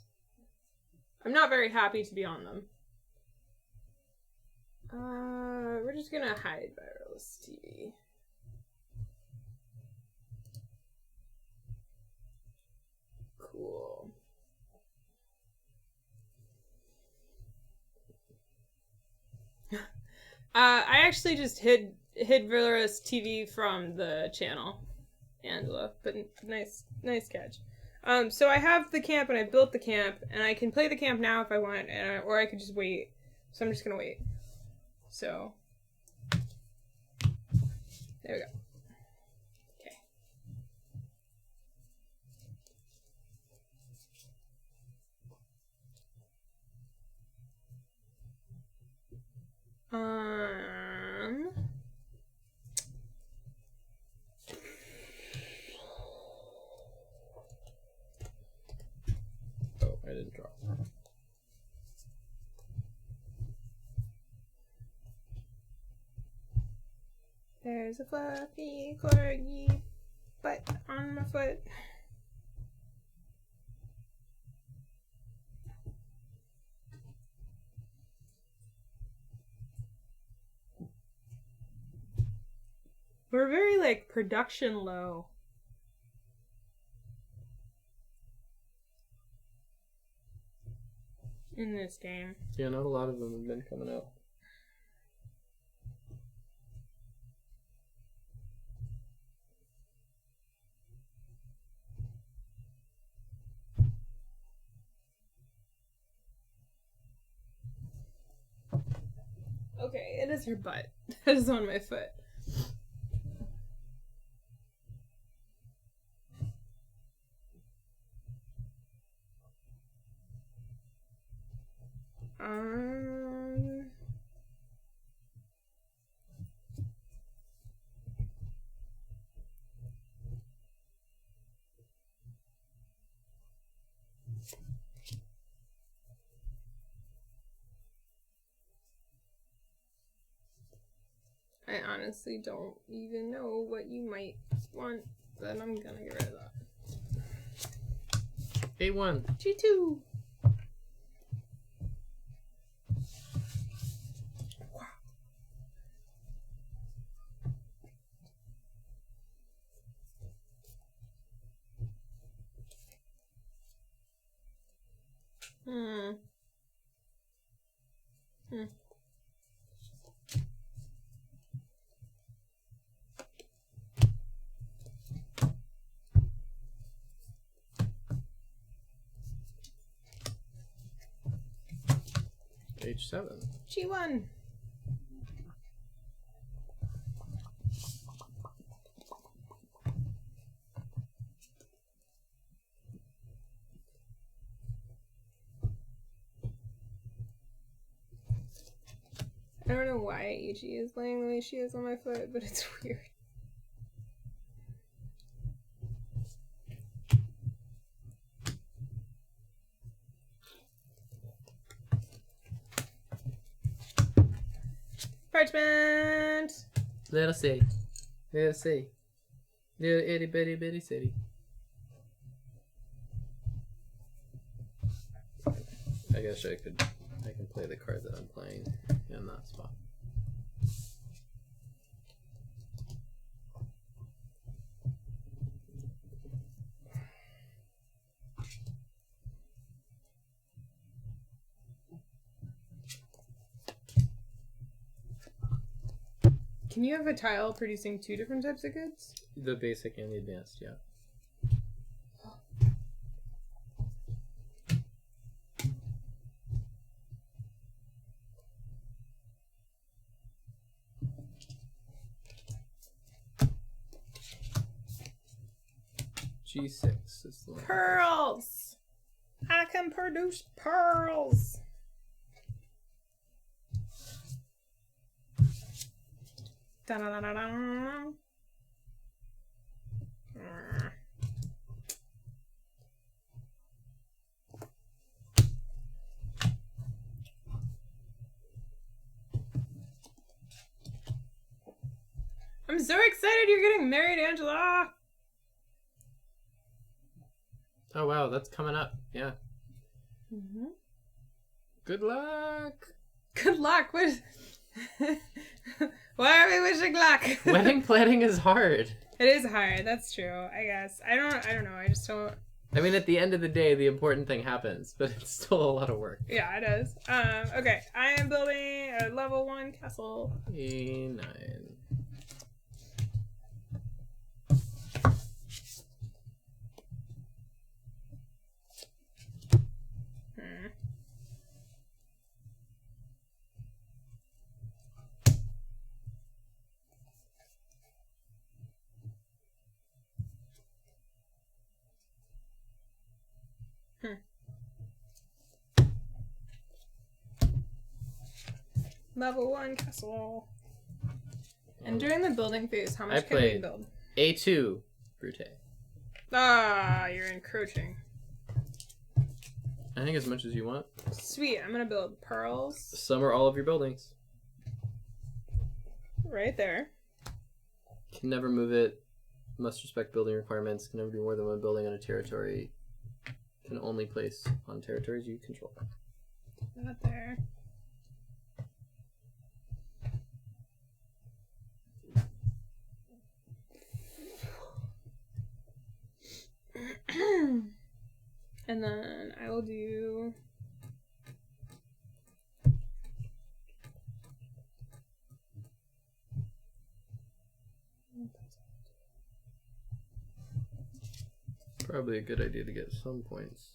I'm not very happy to be on them. We're just gonna hide wireless TV. Cool. I actually just hid wireless TV from the channel, Angela, but nice catch. So I have the camp and I built the camp, and I can play the camp now if I want, or I could just wait. So I'm just gonna wait. So there we go. Okay. There's a fluffy corgi butt on my foot. We're very, like, production low. In this game. Yeah, not a lot of them have been coming out. Okay, it is her butt. That is on my foot. Um... I honestly don't even know what you might want, but I'm gonna get rid of that. A1. G2! Hmm. H7. G1! I don't know why Ichi is laying the way she is on my foot, but it's weird. Parchment! Little city. Little city. Little itty bitty bitty city. I guess I can play the card that I'm playing in that spot. Can you have a tile producing two different types of goods? The basic and the advanced, yeah. G6 is the one. Pearls! I can produce pearls! Da-da-da-da-da. I'm so excited you're getting married, Angela! Oh wow, that's coming up. Yeah. Mm-hmm. Good luck. Good luck. What? Why are we wishing luck? Wedding planning is hard. It is hard. That's true. I guess. I don't know. I just don't. I mean, at the end of the day, the important thing happens, but it's still a lot of work. Yeah, it is. Okay. I am building a level 1 castle. E9. Level 1 castle. And during the building phase, how much can we build? A2 Brute. Ah, you're encroaching. I think as much as you want. Sweet, I'm gonna build pearls. Some or all of your buildings. Right there. Can never move it. Must respect building requirements. Can never be more than one building on a territory. Can only place on territories you control. Not there. And then I will do... Probably a good idea to get some points.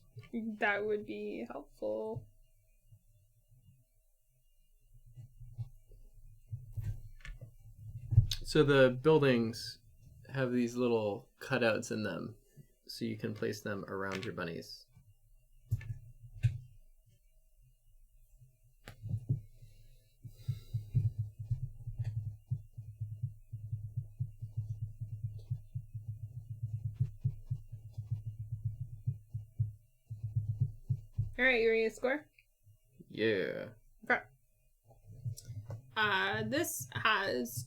That would be helpful. So the buildings have these little cutouts in them, so you can place them around your bunnies. Alright, you ready to score? Yeah. Okay. This has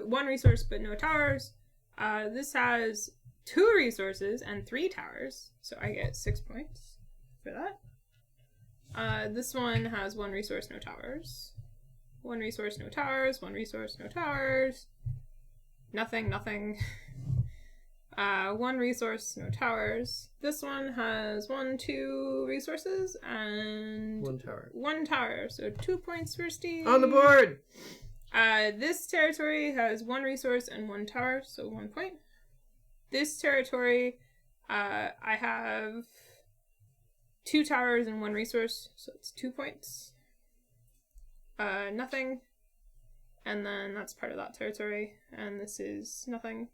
one resource but no towers. This has 2 resources and 3 towers, so I get 6 points for that. This one has 1 resource, no towers. 1 resource, no towers. 1 resource, no towers. Nothing, nothing. 1 resource, no towers. This one has 2 resources and 1 tower. 1 tower, so 2 points for Steve. On the board! This territory has 1 resource and 1 tower, so 1 point. This territory, I have 2 towers and 1 resource, so it's 2 points. Nothing. And then that's part of that territory, and this is nothing.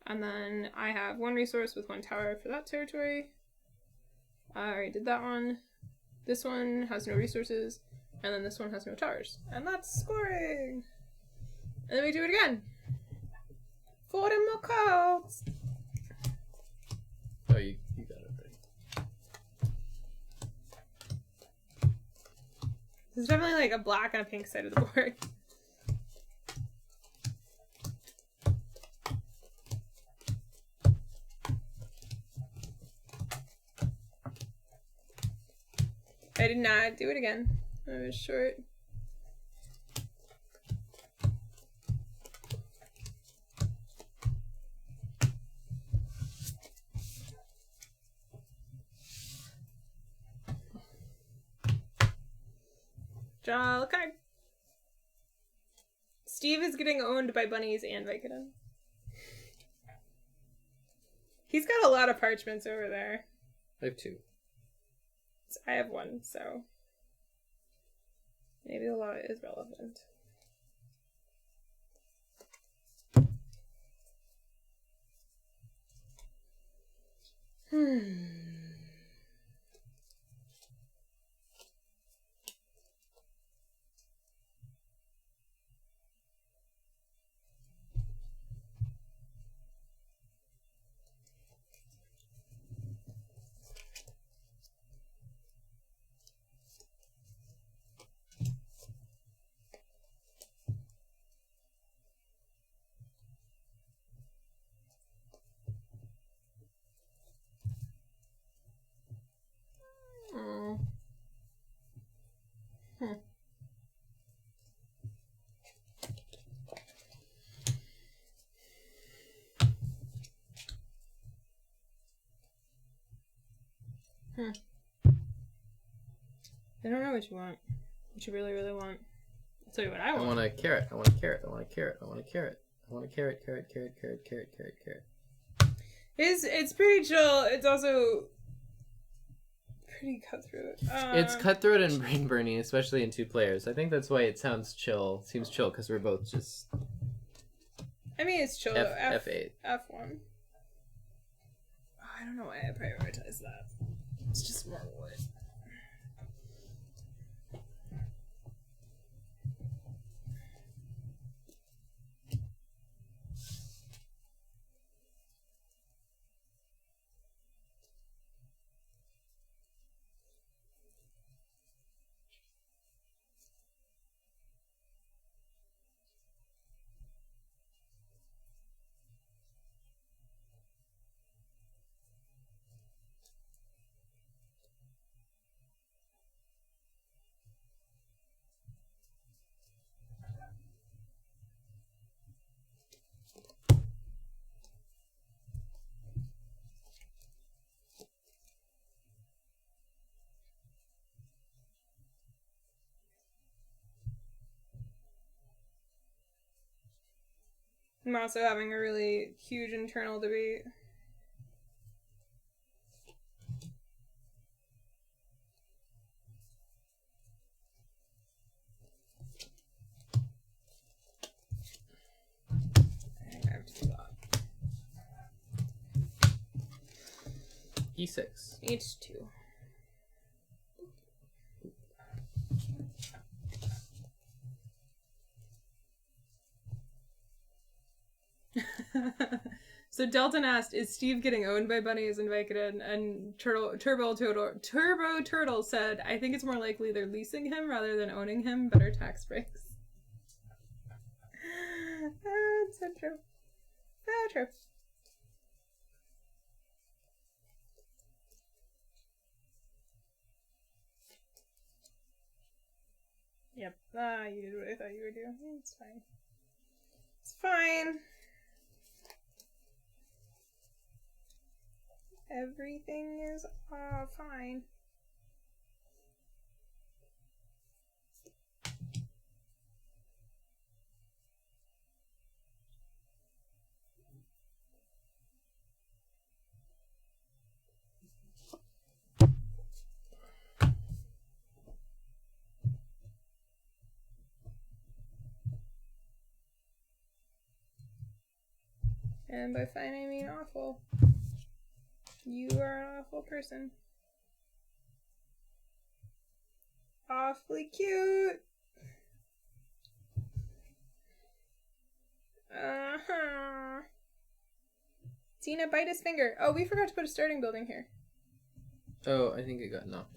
And then I have 1 resource with 1 tower for that territory. I already did that one. This one has no resources, and then this one has no towers. And that's scoring! And then we do it again. 40 more cards! Oh, you got it right. This is definitely like a black and a pink side of the board. I did not do it again. I was short. Draw a card. Steve is getting owned by bunnies and Vicodin. He's got a lot of parchments over there. I have 2. I have 1, so maybe the law is relevant. I don't know what you want. What you really, really want. I'll tell you what I want. I want a carrot. I want a carrot. I want a carrot. I want a carrot. I want a carrot, carrot, carrot, carrot, carrot, carrot, carrot. It's pretty chill. It's also pretty cutthroat. It's cutthroat and brain burning, especially in 2 players. I think that's why it sounds chill. Seems chill because we're both just. I mean, it's chill. F8. F1. I don't know why I prioritize that. It's just more wood. I'm also having a really huge internal debate. I have to do that. E6. H2. So Delton asked, "Is Steve getting owned by bunnies in Vicodin?" And Turbo Turtle said, "I think it's more likely they're leasing him rather than owning him. Better tax breaks." That's so true. So true. Yep. You did what I thought you would do. It's fine. It's fine. Everything is fine. And by fine, I mean awful. You are an awful person. Awfully cute. Uh-huh. Tina, bite his finger. Oh, we forgot to put a starting building here. Oh, I think it got knocked.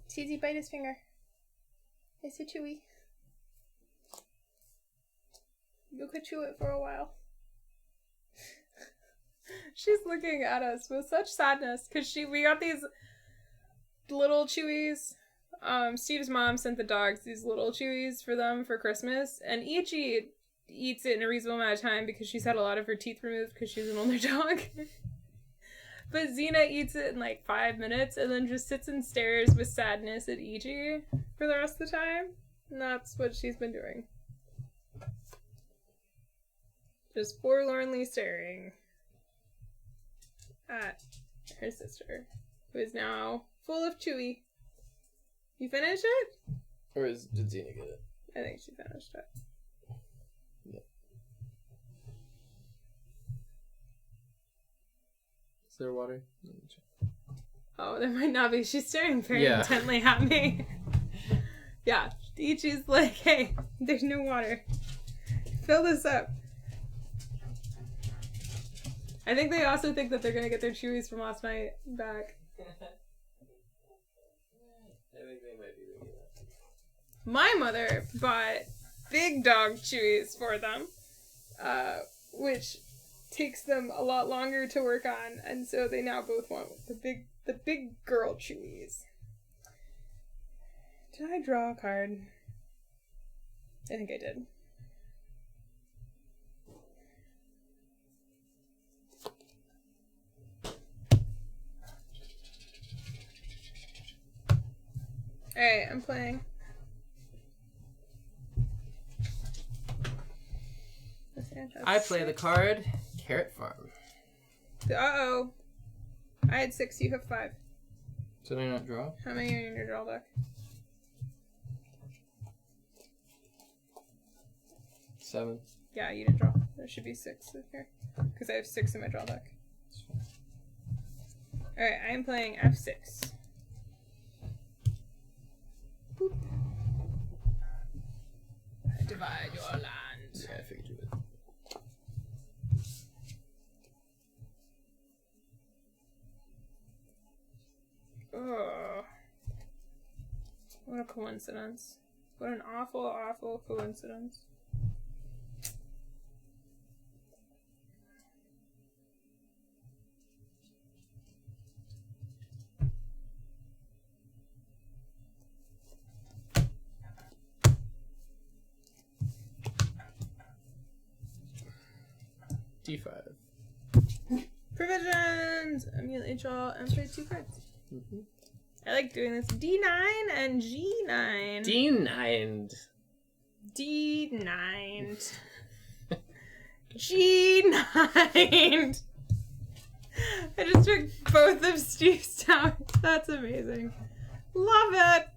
Tizzy, bite his finger. It's a chewy. You could chew it for a while. She's looking at us with such sadness because we got these little chewies. Steve's mom sent the dogs these little chewies for them for Christmas, and Ichi eats it in a reasonable amount of time because she's had a lot of her teeth removed because she's an older dog. But Xena eats it in like 5 minutes and then just sits and stares with sadness at Ichi for the rest of the time. And that's what she's been doing. Just forlornly staring at her sister, who is now full of chewy. You finished it? Or did Xena get it? I think she finished it. Yeah. Is there water? Let me check. Oh, there might not be. She's staring very intently at me. Yeah, Ichi's like, "Hey, there's no water. Fill this up." I think they also think that they're gonna get their chewies from last night back. I think they might be doing that. My mother bought big dog chewies for them, which takes them a lot longer to work on, and so they now both want the big girl chewies. Did I draw a card? I think I did. Alright, I'm playing. I play the card Carrot Farm. Uh-oh. I had 6, you have 5. Did I not draw? How many are in your draw deck? 7. Yeah, you didn't draw. There should be 6 in here. Because I have 6 in my draw deck. Alright, I am playing F6. Boop. Divide your land. Yeah, I figured you would. Oh, what a coincidence. What an awful, awful coincidence. D5. Provisions! Immediately draw and play 2 cards. Mm-hmm. I like doing this. D9 and G9. D9. D9'd. G9'd. I just took both of Steve's towers. That's amazing. Love it.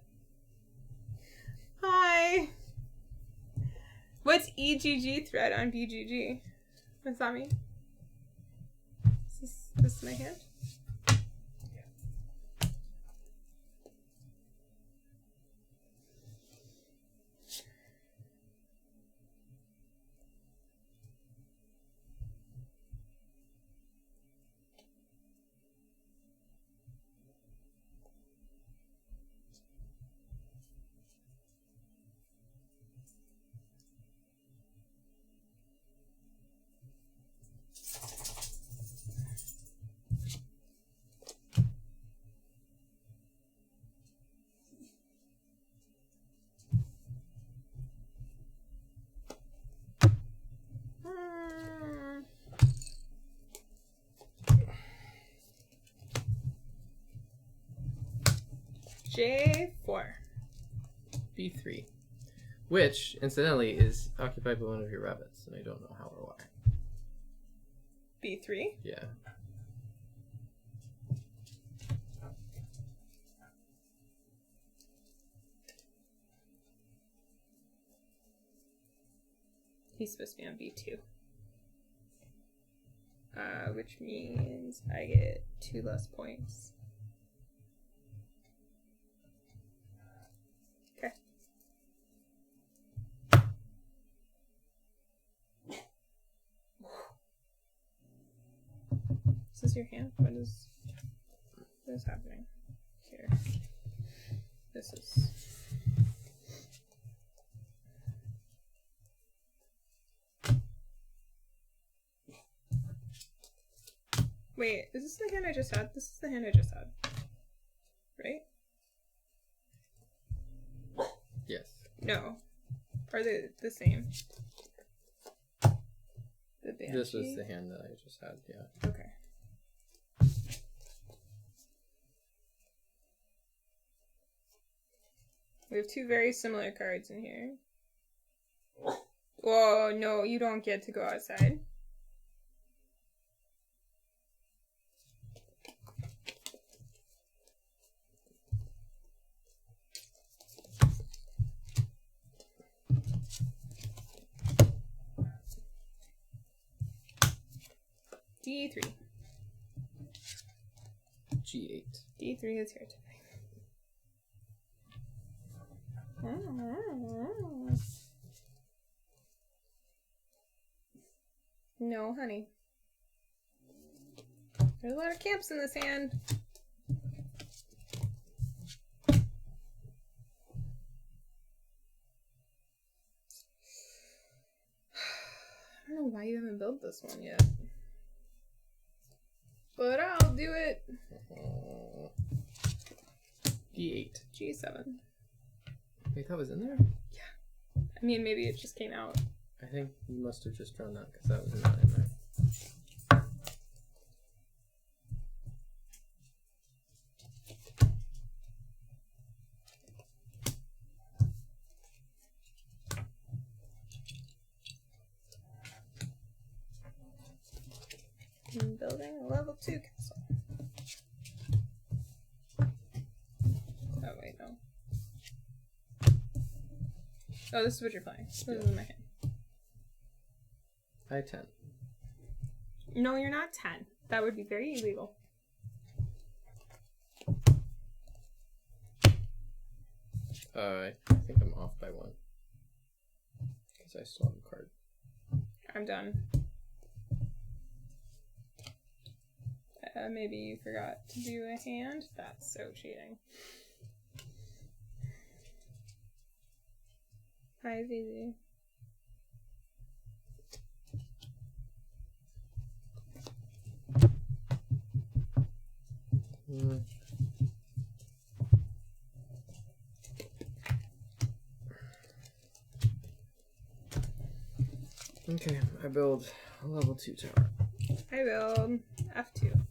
Hi. What's EGG thread on BGG? What's that mean? Is this my hand? J4. B3. Which, incidentally, is occupied by one of your rabbits, and I don't know how or why. B3? Yeah. He's supposed to be on B2. Which means I get 2 less points. Okay. Is this your hand? What is happening here? This is... Wait, is this the hand I just had? This is the hand I just had. Right? Yes. No. Are they the same? The Banshee? This was the hand that I just had, yeah. Okay. We have 2 very similar cards in here. Whoa, no, you don't get to go outside. D3. G8. D3 is here today. No, honey. There's a lot of camps in this hand. I don't know why you haven't built this one yet. But I'll do it. D8. G7. Wait, that was in there? Yeah. I mean, maybe it just came out. I think you must have just drawn that because that was not in there. I'm building a level 2 castle. Oh, wait, no. Oh, this is what you're playing. This is in my hand. I 10. No, you're not 10. That would be very illegal. I think I'm off by 1. Because I still have a card. I'm done. Maybe you forgot to do a hand? That's so cheating. Hi, Zizi. Okay, I build a level 2 tower. I build F2.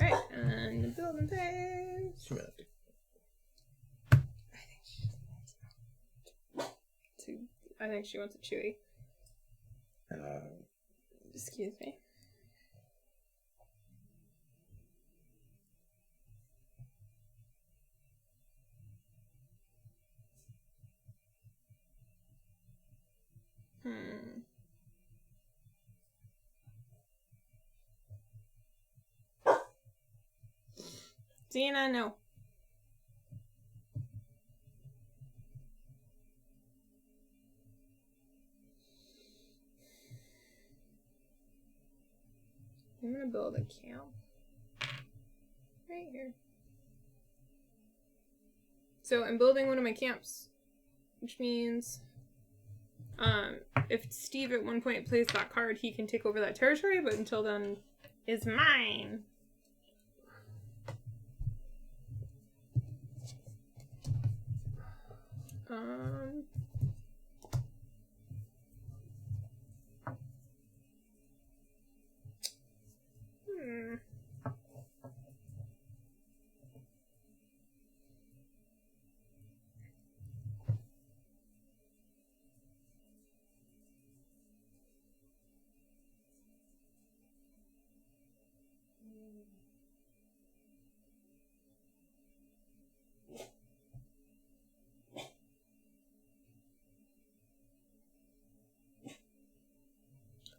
Alright, and the building phase. Humanity. I think think she wants a Chewy. Excuse me. Xena, no. I'm gonna build a camp. Right here. So I'm building one of my camps, which means if Steve at one point plays that card, he can take over that territory, but until then, is mine.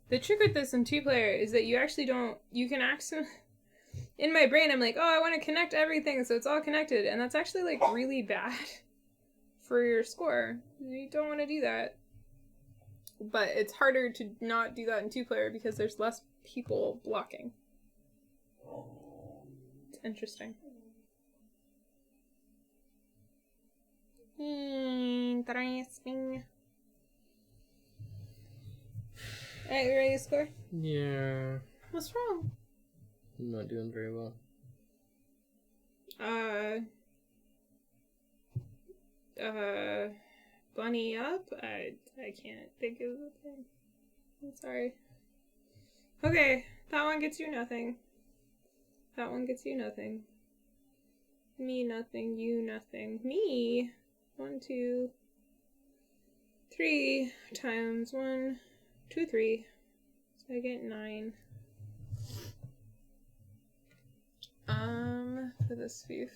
The trick with this in 2-player is that you actually don't, you can actually, in my brain I'm like, oh, I want to connect everything so it's all connected, and that's actually like really bad for your score. You don't want to do that. But it's harder to not do that in 2-player because there's less people blocking. It's interesting. Interesting. Alright, you ready to score? Yeah. What's wrong? I'm not doing very well. Bunny up? I can't think of the thing. I'm sorry. Okay, that one gets you nothing. That one gets you nothing. Me nothing, you nothing. Me! 1, 2, 3 times 1, 2, 3. So I get 9. For this thief.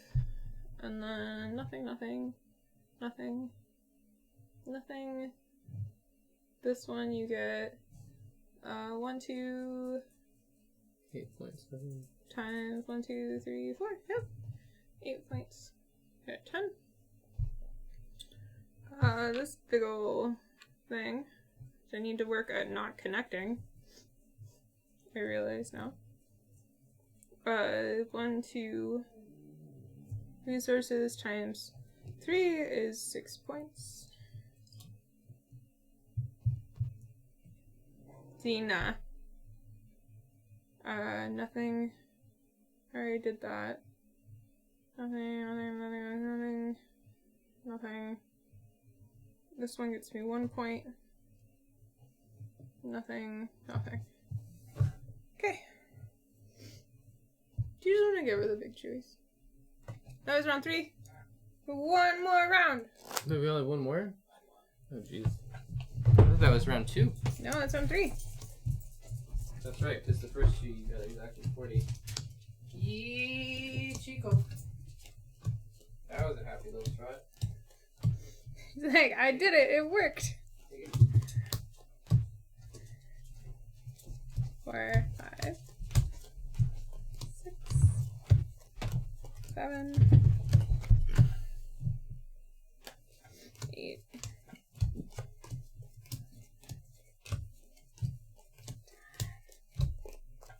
And then nothing, nothing, nothing, nothing. This one you get 1, 2 8.7 times 1, 2, 3, 4. Yep. 8 points. Got 10. This big ol' thing. I need to work at not connecting. I realize now. 1, 2 resources times 3 is 6 points. Xena. Nothing. I already did that. Nothing, nothing, nothing, nothing, nothing. This one gets me 1 point. Nothing, nothing. Okay. Do you just want to get rid of the big chewies? That was round 3. One more round. No, we only have one more? Oh, jeez. I thought that was round 2. No, that's round 3. That's right, because the first 2 you got exactly 40. Yee, Chico. That was a happy little trot. He's like, I did it. It worked. 4, 5, 6, 7, 8.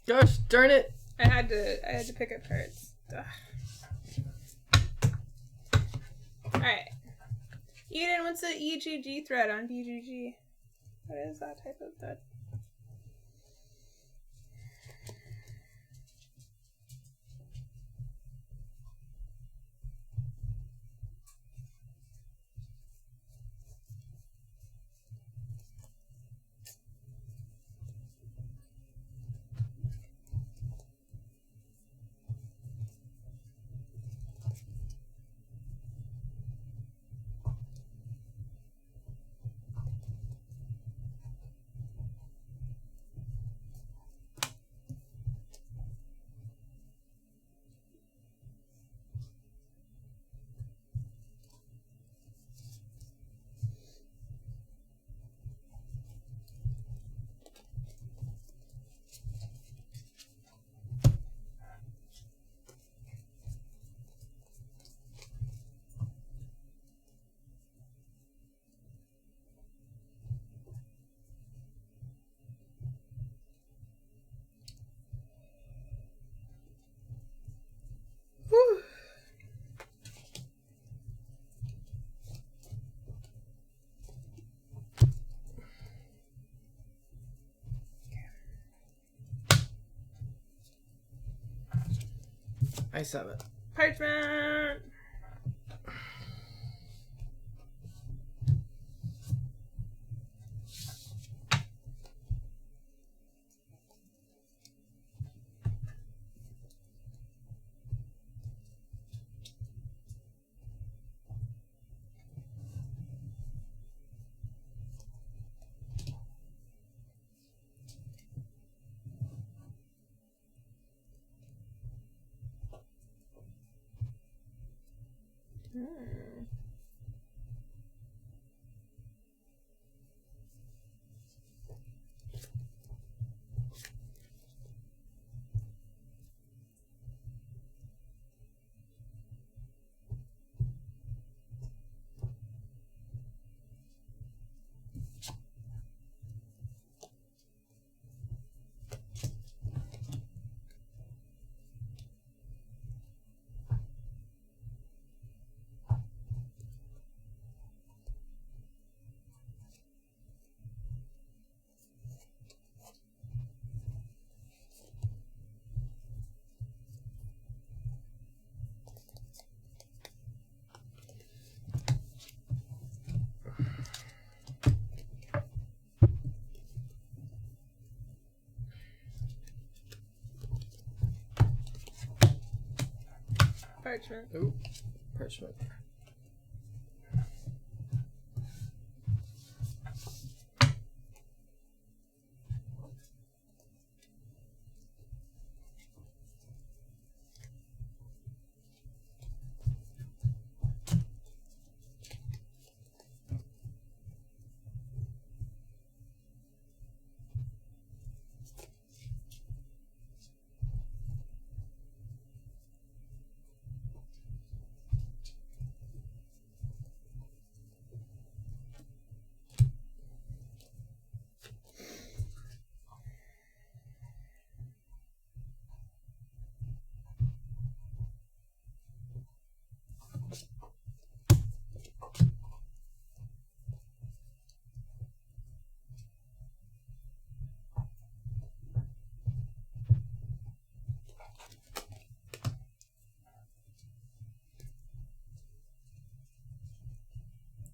Gosh darn it! I had to pick up cards. Alright. Eden, what's the EGG thread on BGG? What is that type of thread? I7. Parchment. Parchment. Ooh, parchment.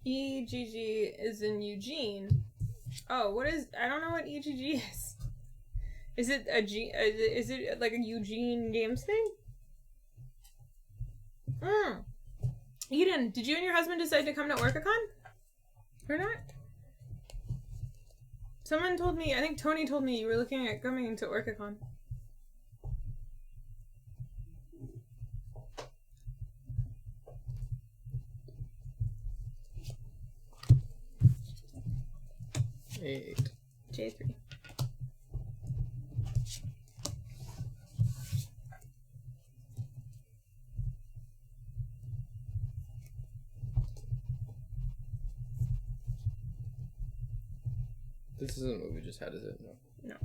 EGG is in Eugene. Oh, what is... I don't know what EGG is. Is it a is it like a Eugene Games thing? Eden, did you and your husband decide to come to OrcaCon? Or not? Someone told me, I think Tony told me you were looking at coming to OrcaCon. Eight. J3. This isn't what we just had, is it? No. No.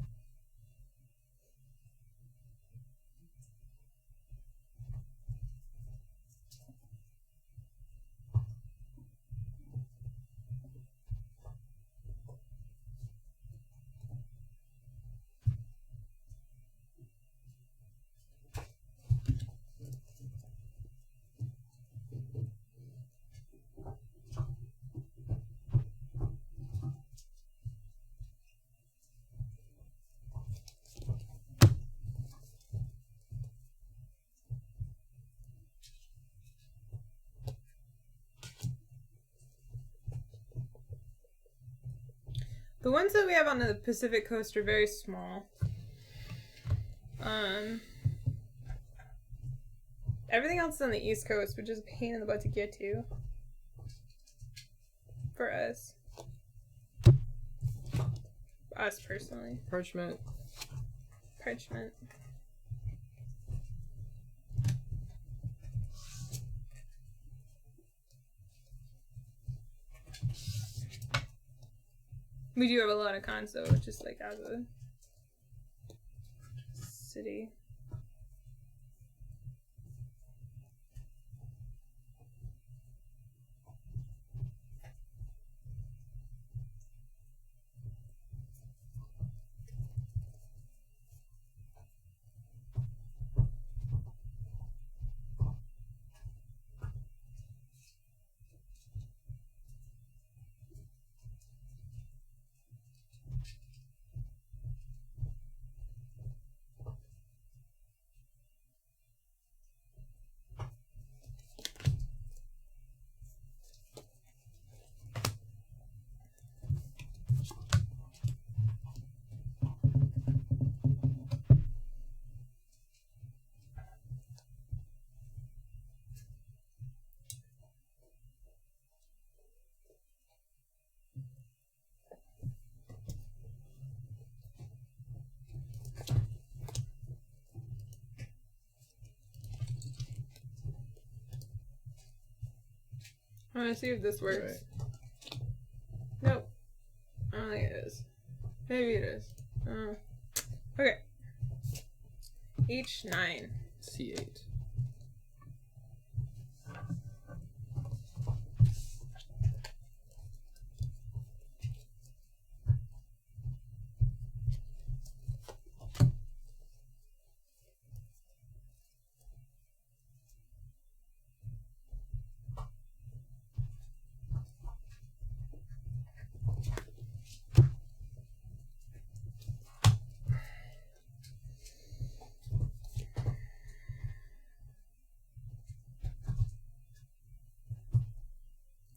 The ones that we have on the Pacific Coast are very small. Everything else is on the East Coast, which is a pain in the butt to get to. For us. Us personally. Parchment. Parchment. We do have a lot of cons though, just like as a city. I'm gonna see if this works. Right. Nope. I don't think it is. Maybe it is. Okay. H9. C8.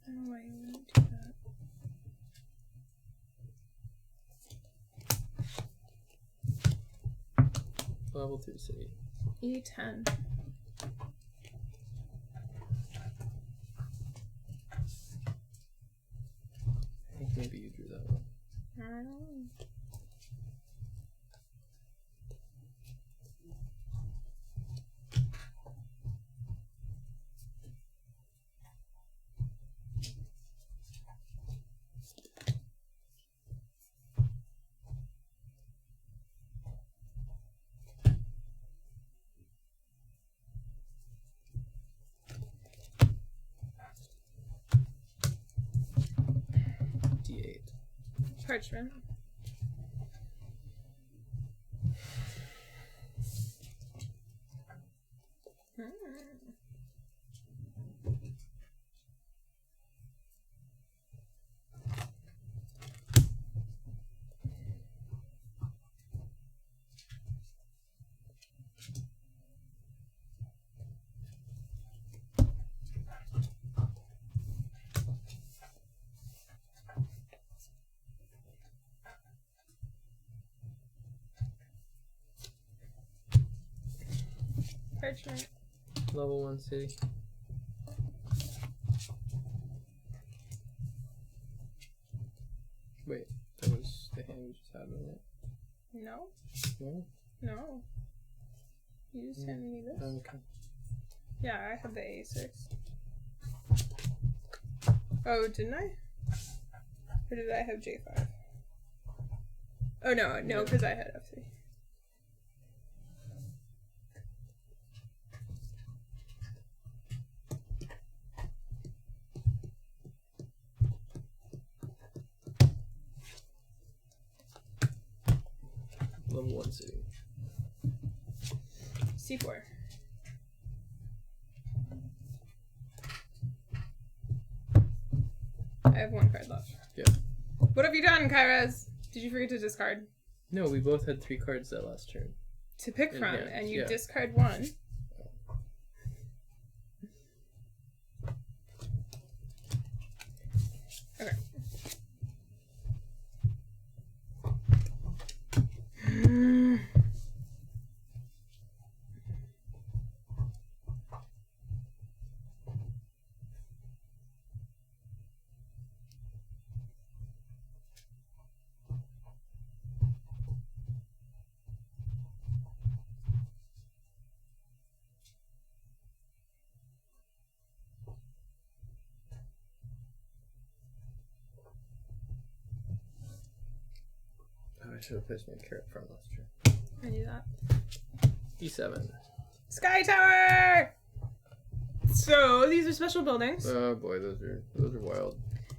I don't know why you wouldn't do that. Level 2 city. E10. I think maybe you drew that one. I don't know. D8. Parchment. Parchment. Level 1 city. Wait, that was the hand we just had, wasn't it? No. No? No. You just handed me this. Okay. Yeah, I have the A6. Oh, didn't I? Or did I have J5? Oh, no, because I had F3. Level 1 city. C4. I have one card left. Yeah. What have you done, Kairaz? Did you forget to discard? No, we both had 3 cards that last turn. To pick from, Yeah, and you yeah. discard one. Okay. Oh, I should have placed my carrot front last turn. I knew that. E7. Sky Tower! So, these are special buildings. Oh boy, those are wild.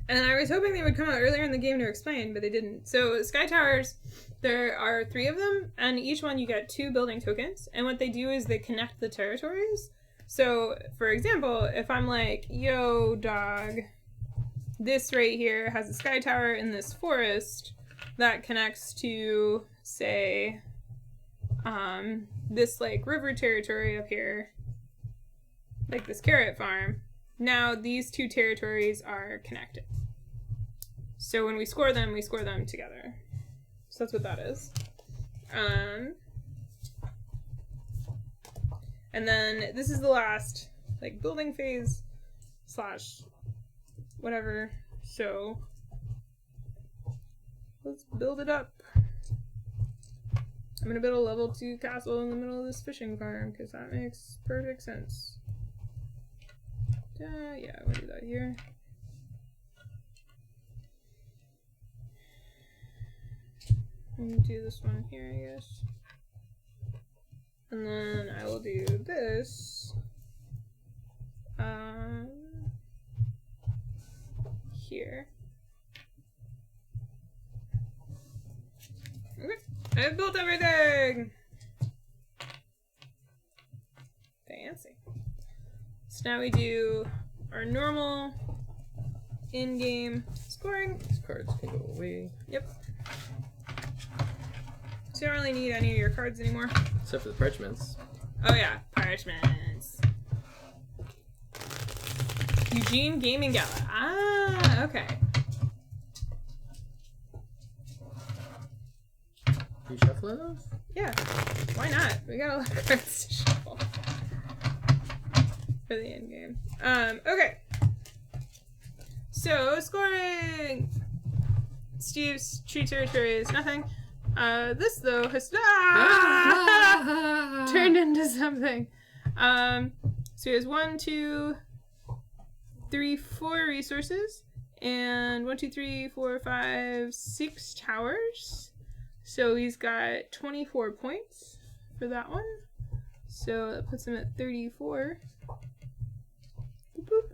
And I was hoping they would come out earlier in the game to explain, but they didn't. So, Sky Towers, there are 3 of them, and each one you get 2 building tokens. And what they do is they connect the territories. So, for example, if I'm like, yo, dog, this right here has a Sky Tower in this forest that connects to, say, this, like, river territory up here, like this carrot farm. Now, these 2 territories are connected. So when we score them together. So that's what that is. And then this is the last, like, building phase / whatever. So let's build it up. I'm gonna build a level 2 castle in the middle of this fishing farm because that makes perfect sense. Yeah, we'll do that here. And do this one here, I guess. And then I will do this. Here. Okay, I've built everything! Fancy. So now we do our normal in-game scoring. These cards can go away. Yep. So you don't really need any of your cards anymore. Except for the parchments. Oh yeah, parchments. Eugene Gaming Gala. Ah, okay. You shuffling those? Yeah, why not? We got a lot of cards to shuffle for the end game. Okay. So scoring. Steve's tree territory is nothing. This though has turned into something. So he has 1, 2, 3, 4 resources, and 1, 2, 3, 4, 5, 6 towers. So he's got 24 points for that one. So that puts him at 34. Boop, boop.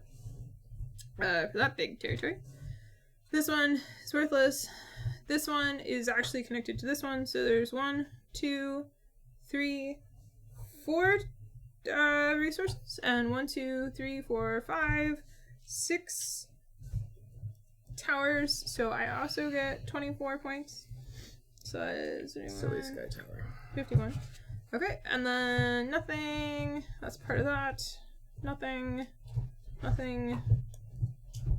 For that big territory. This one is worthless. This one is actually connected to this one. So there's 1, 2, 3, 4 resources, and 1, 2, 3, 4, 5, 6 towers. So I also get 24 points. So that is Silly Sky Tower. 51. Okay, and then nothing. That's part of that. Nothing. Nothing.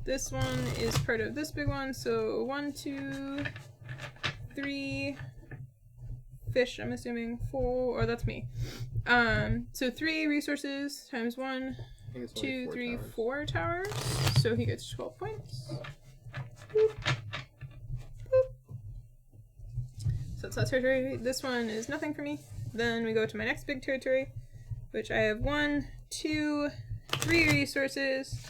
This one is part of this big one. So 1, 2, 3 fish. I'm assuming 4. Or that's me. So 3 resources times 1, 2, 3, 4 towers. So he gets 12 points. Boop. So that's that territory. This one is nothing for me. Then we go to my next big territory, which I have 1, 2, 3 resources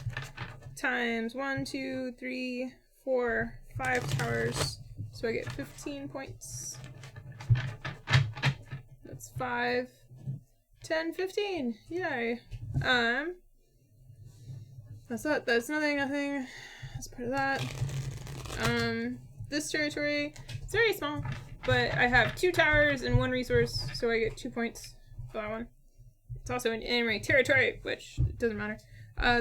times 1, 2, 3, 4, 5 towers. So I get 15 points. That's 5, 10, 15. Yay. That's that. That's nothing. That's part of that. This territory, it's very small. But I have 2 towers and 1 resource, so I get 2 points for that one. It's also an enemy territory, which doesn't matter.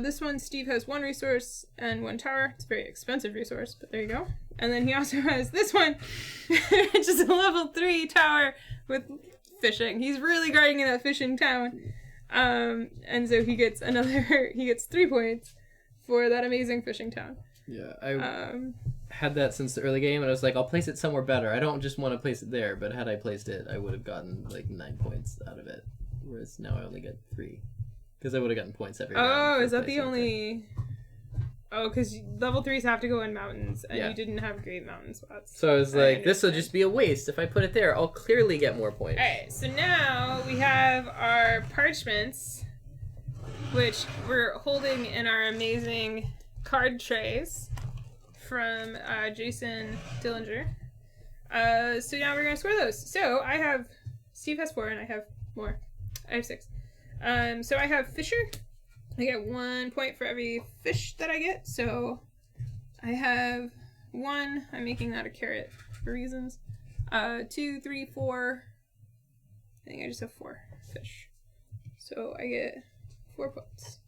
This one, Steve has 1 resource and 1 tower. It's a very expensive resource, but there you go. And then he also has this one, which is a level 3 tower with fishing. He's really guarding in that fishing town. And so he gets 3 points for that amazing fishing town. Yeah, I had that since the early game, and I was like, I'll place it somewhere better. I don't just want to place it there, but had I placed it, I would have gotten like 9 points out of it. Whereas now I only get 3. Because I would have gotten points every round. Oh, is that the only... Oh, because level 3s have to go in mountains, and you didn't have great mountain spots. So I was like, this will just be a waste. If I put it there, I'll clearly get more points. Alright, so now we have our parchments, which we're holding in our amazing card trays from Jason Dillinger. So now we're going to score those. So I have... Steve has 4, and I have more. I have 6. So I have Fisher. I get 1 point for every fish that I get. So I have 1. I'm making that a carrot for reasons. 2, 3, 4. I think I just have 4 fish. So I get 4 points.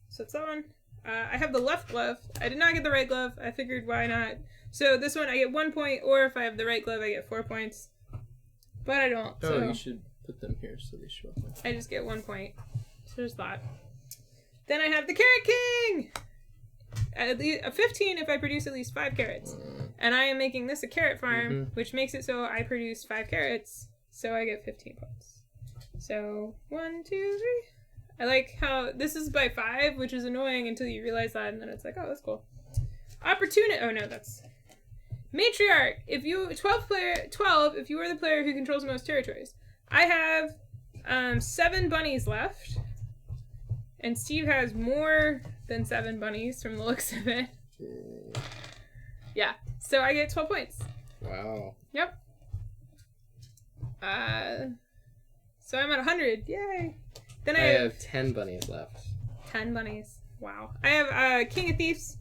So that's that one. I have the left glove. I did not get the right glove. I figured why not. So this one I get 1 point, or if I have the right glove I get 4 points. But I don't. Oh, so you should put them here so they show up. I just get 1 point. So there's that. Then I have the Carrot King! A 15 if I produce at least 5 carrots. And I am making this a carrot farm, which makes it so I produce 5 carrots, so I get 15 points. So 1, 2, 3. I like how this is by 5, which is annoying until you realize that, and then it's like, oh, that's cool. Opportunity. Oh no, that's matriarch. If you 12 if you are the player who controls most territories. I have 7 bunnies left, And Steve has more than 7 bunnies from the looks of it. Yeah. So I get 12 points. Wow. Yep. So I'm at 100. Yay. Then I have 10 bunnies left. 10 bunnies. Wow. I have King of Thieves.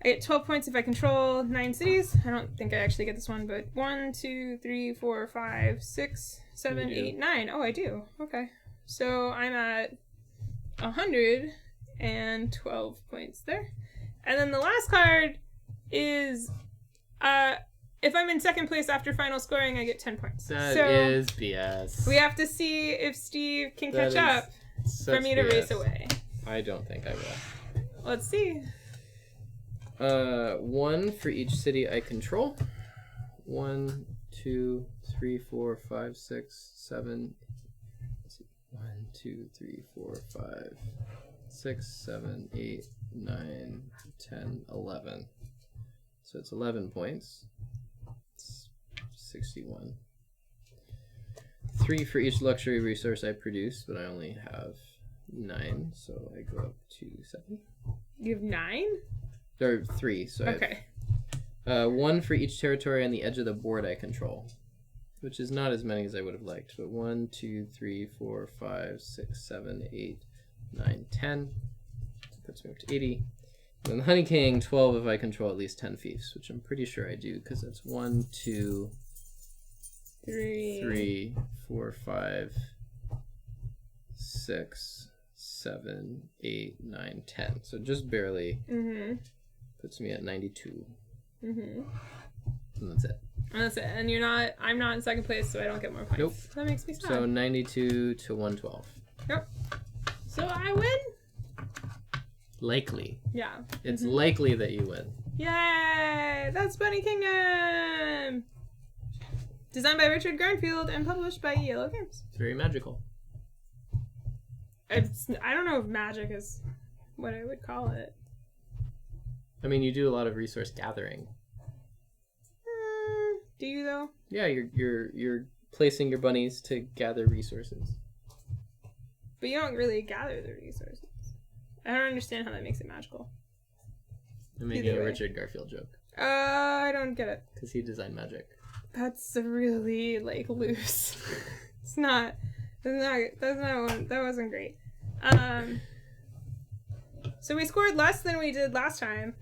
I get 12 points if I control 9 cities. I don't think I actually get this one, but 1, 2, 3, 4, 5, 6, 7, 8, 9. Oh, I do. Okay. So I'm at 112 points there. And then the last card is if I'm in second place after final scoring, I get 10 points. That is BS. We have to see if Steve can catch up for me to race away. I don't think I will. Let's see. 1 for each city I control. 1, 2, 3, 4, 5, 6, 7. 1, 2, 3, 4, 5, 6, 7, 8, 9, 10, 11. So it's 11 points. It's 61. 3 for each luxury resource I produce, but I only have 9, so I go up to 7. You have 9? There are 3, so okay. I have 1 for each territory on the edge of the board I control, which is not as many as I would have liked, but 1, 2, 3, 4, 5, 6, 7, 8, 9, 10. That puts me up to 80. And then the Honey King, 12 if I control at least 10 fiefs, which I'm pretty sure I do, because that's 1, 2, 3, 4, 5, 6, 7, 8, 9, 10. So just barely puts me at 92. And that's it. And that's it. And I'm not in second place, so I don't get more points. Nope. That makes me sad. So 92 to 112. Yep. So I win? Likely. Yeah. It's likely that you win. Yay! That's Bunny Kingdom! Designed by Richard Garfield and published by Yellow Games. It's very magical. I don't know if magic is what I would call it. I mean, you do a lot of resource gathering. Do you though? Yeah, you're placing your bunnies to gather resources. But you don't really gather the resources. I don't understand how that makes it magical. I'm making a Richard Garfield joke. I don't get it. Because he designed magic. That's really loose. It's not. That wasn't great. So we scored less than we did last time,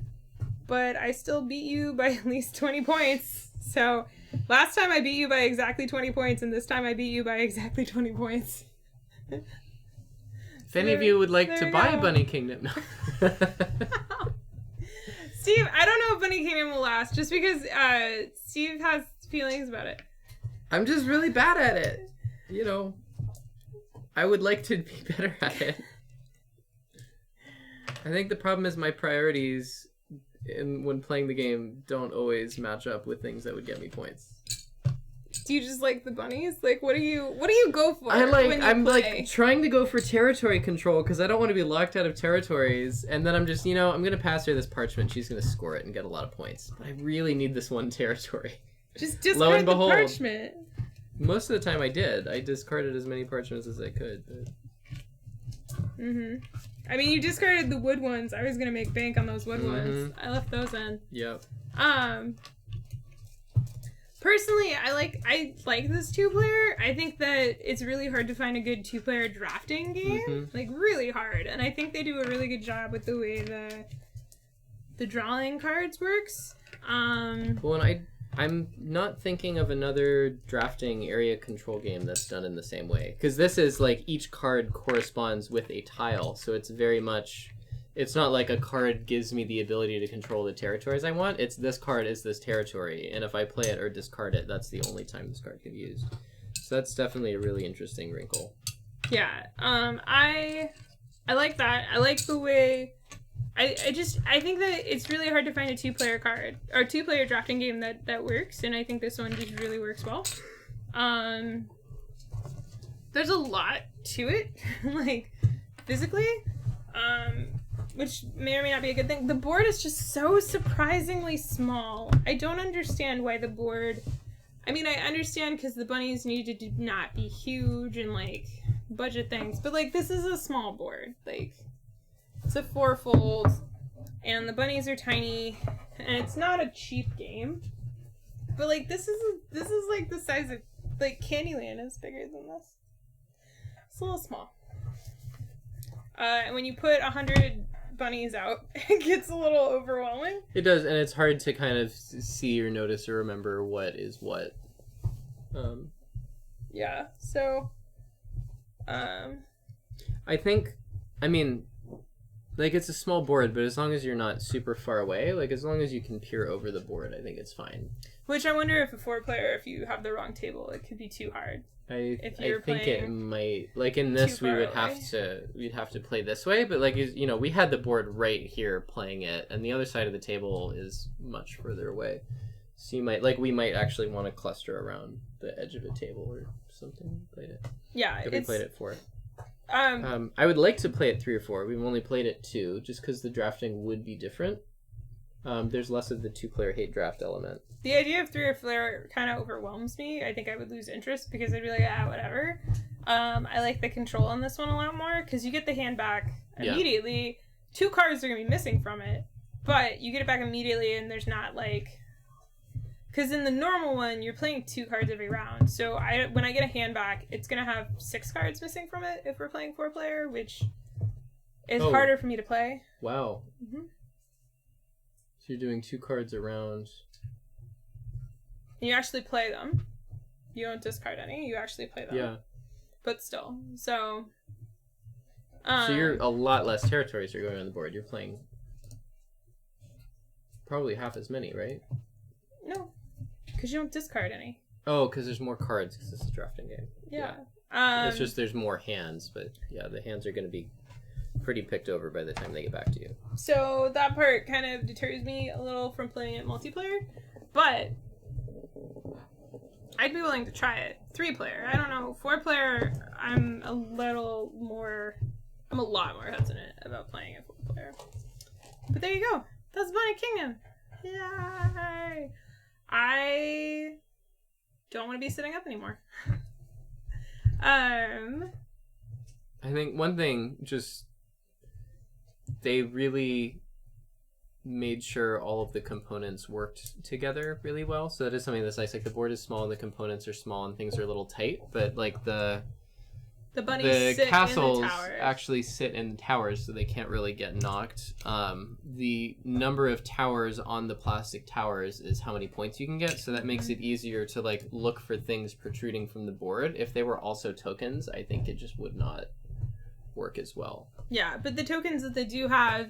but I still beat you by at least 20 points. So last time I beat you by exactly 20 points, and this time I beat you by exactly 20 points. If any of you would like to buy Bunny Kingdom. Steve, I don't know if Bunny Kingdom will last, just because Steve has feelings about it. I'm just really bad at it. You know, I would like to be better at it. I think the problem is my priorities when playing the game don't always match up with things that would get me points. Do you just like the bunnies? Like, what do you go for? I'm trying to go for territory control because I don't want to be locked out of territories, and then I'm just, I'm gonna pass her this parchment. She's gonna score it and get a lot of points. But I really need this one territory. Just discard the parchment. Most of the time I did. I discarded as many parchments as I could. But... I mean, you discarded the wood ones. I was gonna make bank on those wood ones. I left those in. Yep. Personally, I like this 2-player. I think that it's really hard to find a good 2-player drafting game. Like, really hard. And I think they do a really good job with the way the drawing cards works. Well, and I'm not thinking of another drafting area control game that's done in the same way. Because this is like each card corresponds with a tile. So it's very much... It's not like a card gives me the ability to control the territories I want. It's this card is this territory, and if I play it or discard it, that's the only time this card can be used. So that's definitely a really interesting wrinkle. Yeah, I like that. I like the way... I think that it's really hard to find a 2-player card, or 2-player drafting game that works, and I think this one just really works well. There's a lot to it, like, physically. Which may or may not be a good thing. The board is just so surprisingly small. I don't understand why the board... I mean, I understand because the bunnies need to not be huge and, like, budget things. But, like, this is a small board. Like, it's a 4-fold, and the bunnies are tiny, and it's not a cheap game. But, like, this is like the size of, like, Candyland is bigger than this. It's a little small. And when you put 100 bunnies out, it gets a little overwhelming. It does, and it's hard to kind of see or notice or remember what is what. Yeah, so, I think, I mean, like, it's a small board, but as long as you're not super far away, like, as long as you can peer over the board, I think it's fine. Which I wonder if a 4-player, if you have the wrong table, it could be too hard. I think it might, like, in this we'd have to play this way, but, like, you know, we had the board right here playing it, and the other side of the table is much further away. So you might, like, we might actually want to cluster around the edge of a table or something. Played it. Yeah, we played it 4. I would like to play it 3 or 4. We've only played it 2, just because the drafting would be different. There's less of the 2-player hate draft element. The idea of 3 or 4 kind of overwhelms me. I think I would lose interest because I'd be like, whatever. I like the control on this one a lot more because you get the hand back immediately. 2 cards are going to be missing from it, but you get it back immediately, and there's not, like... Because in the normal one, you're playing 2 cards every round. So when I get a hand back, it's going to have 6 cards missing from it if we're playing 4-player, which is harder for me to play. Wow. Mm-hmm. So you're doing 2 cards around. You actually play them. You don't discard any. You actually play them. Yeah. But still. So... so you're a lot less territories you're going on the board. You're playing probably half as many, right? No. Because you don't discard any. Oh, because there's more cards because it's a drafting game. Yeah. It's just there's more hands, but yeah, the hands are going to be pretty picked over by the time they get back to you. So that part kind of deters me a little from playing it multiplayer, but I'd be willing to try it. 3-player, I don't know. 4-player, I'm a lot more hesitant about playing it 4-player. But there you go. That's Bunny Kingdom. Yay! I don't want to be sitting up anymore. I think one thing, just they really made sure all of the components worked together really well. So that is something that's nice. Like, the board is small and the components are small and things are a little tight, but like the castles actually sit in the towers, so they can't really get knocked. The number of towers on the plastic towers is how many points you can get, so that makes it easier to like look for things protruding from the board. If they were also tokens, I think it just would not work as well. Yeah, but the tokens that they do have,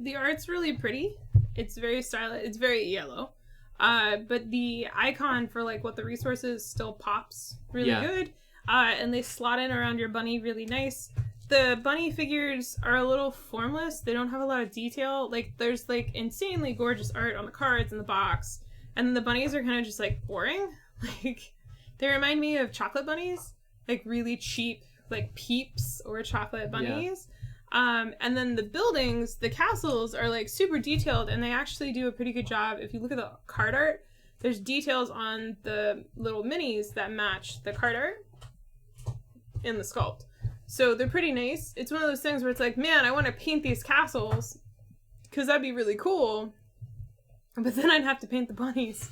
the art's really pretty. It's very stylish. It's very yellow. But the icon for like what the resources still pops really good. And they slot in around your bunny really nice. The bunny figures are a little formless. They don't have a lot of detail. Like, there's like insanely gorgeous art on the cards in the box, and then the bunnies are kind of just like boring. Like, they remind me of chocolate bunnies, like really cheap, like Peeps or chocolate bunnies. And then the buildings, the castles, are like super detailed, and they actually do a pretty good job. If you look at the card art, there's details on the little minis that match the card art in the sculpt. So they're pretty nice. It's one of those things where it's like, man, I want to paint these castles because that'd be really cool. But then I'd have to paint the bunnies.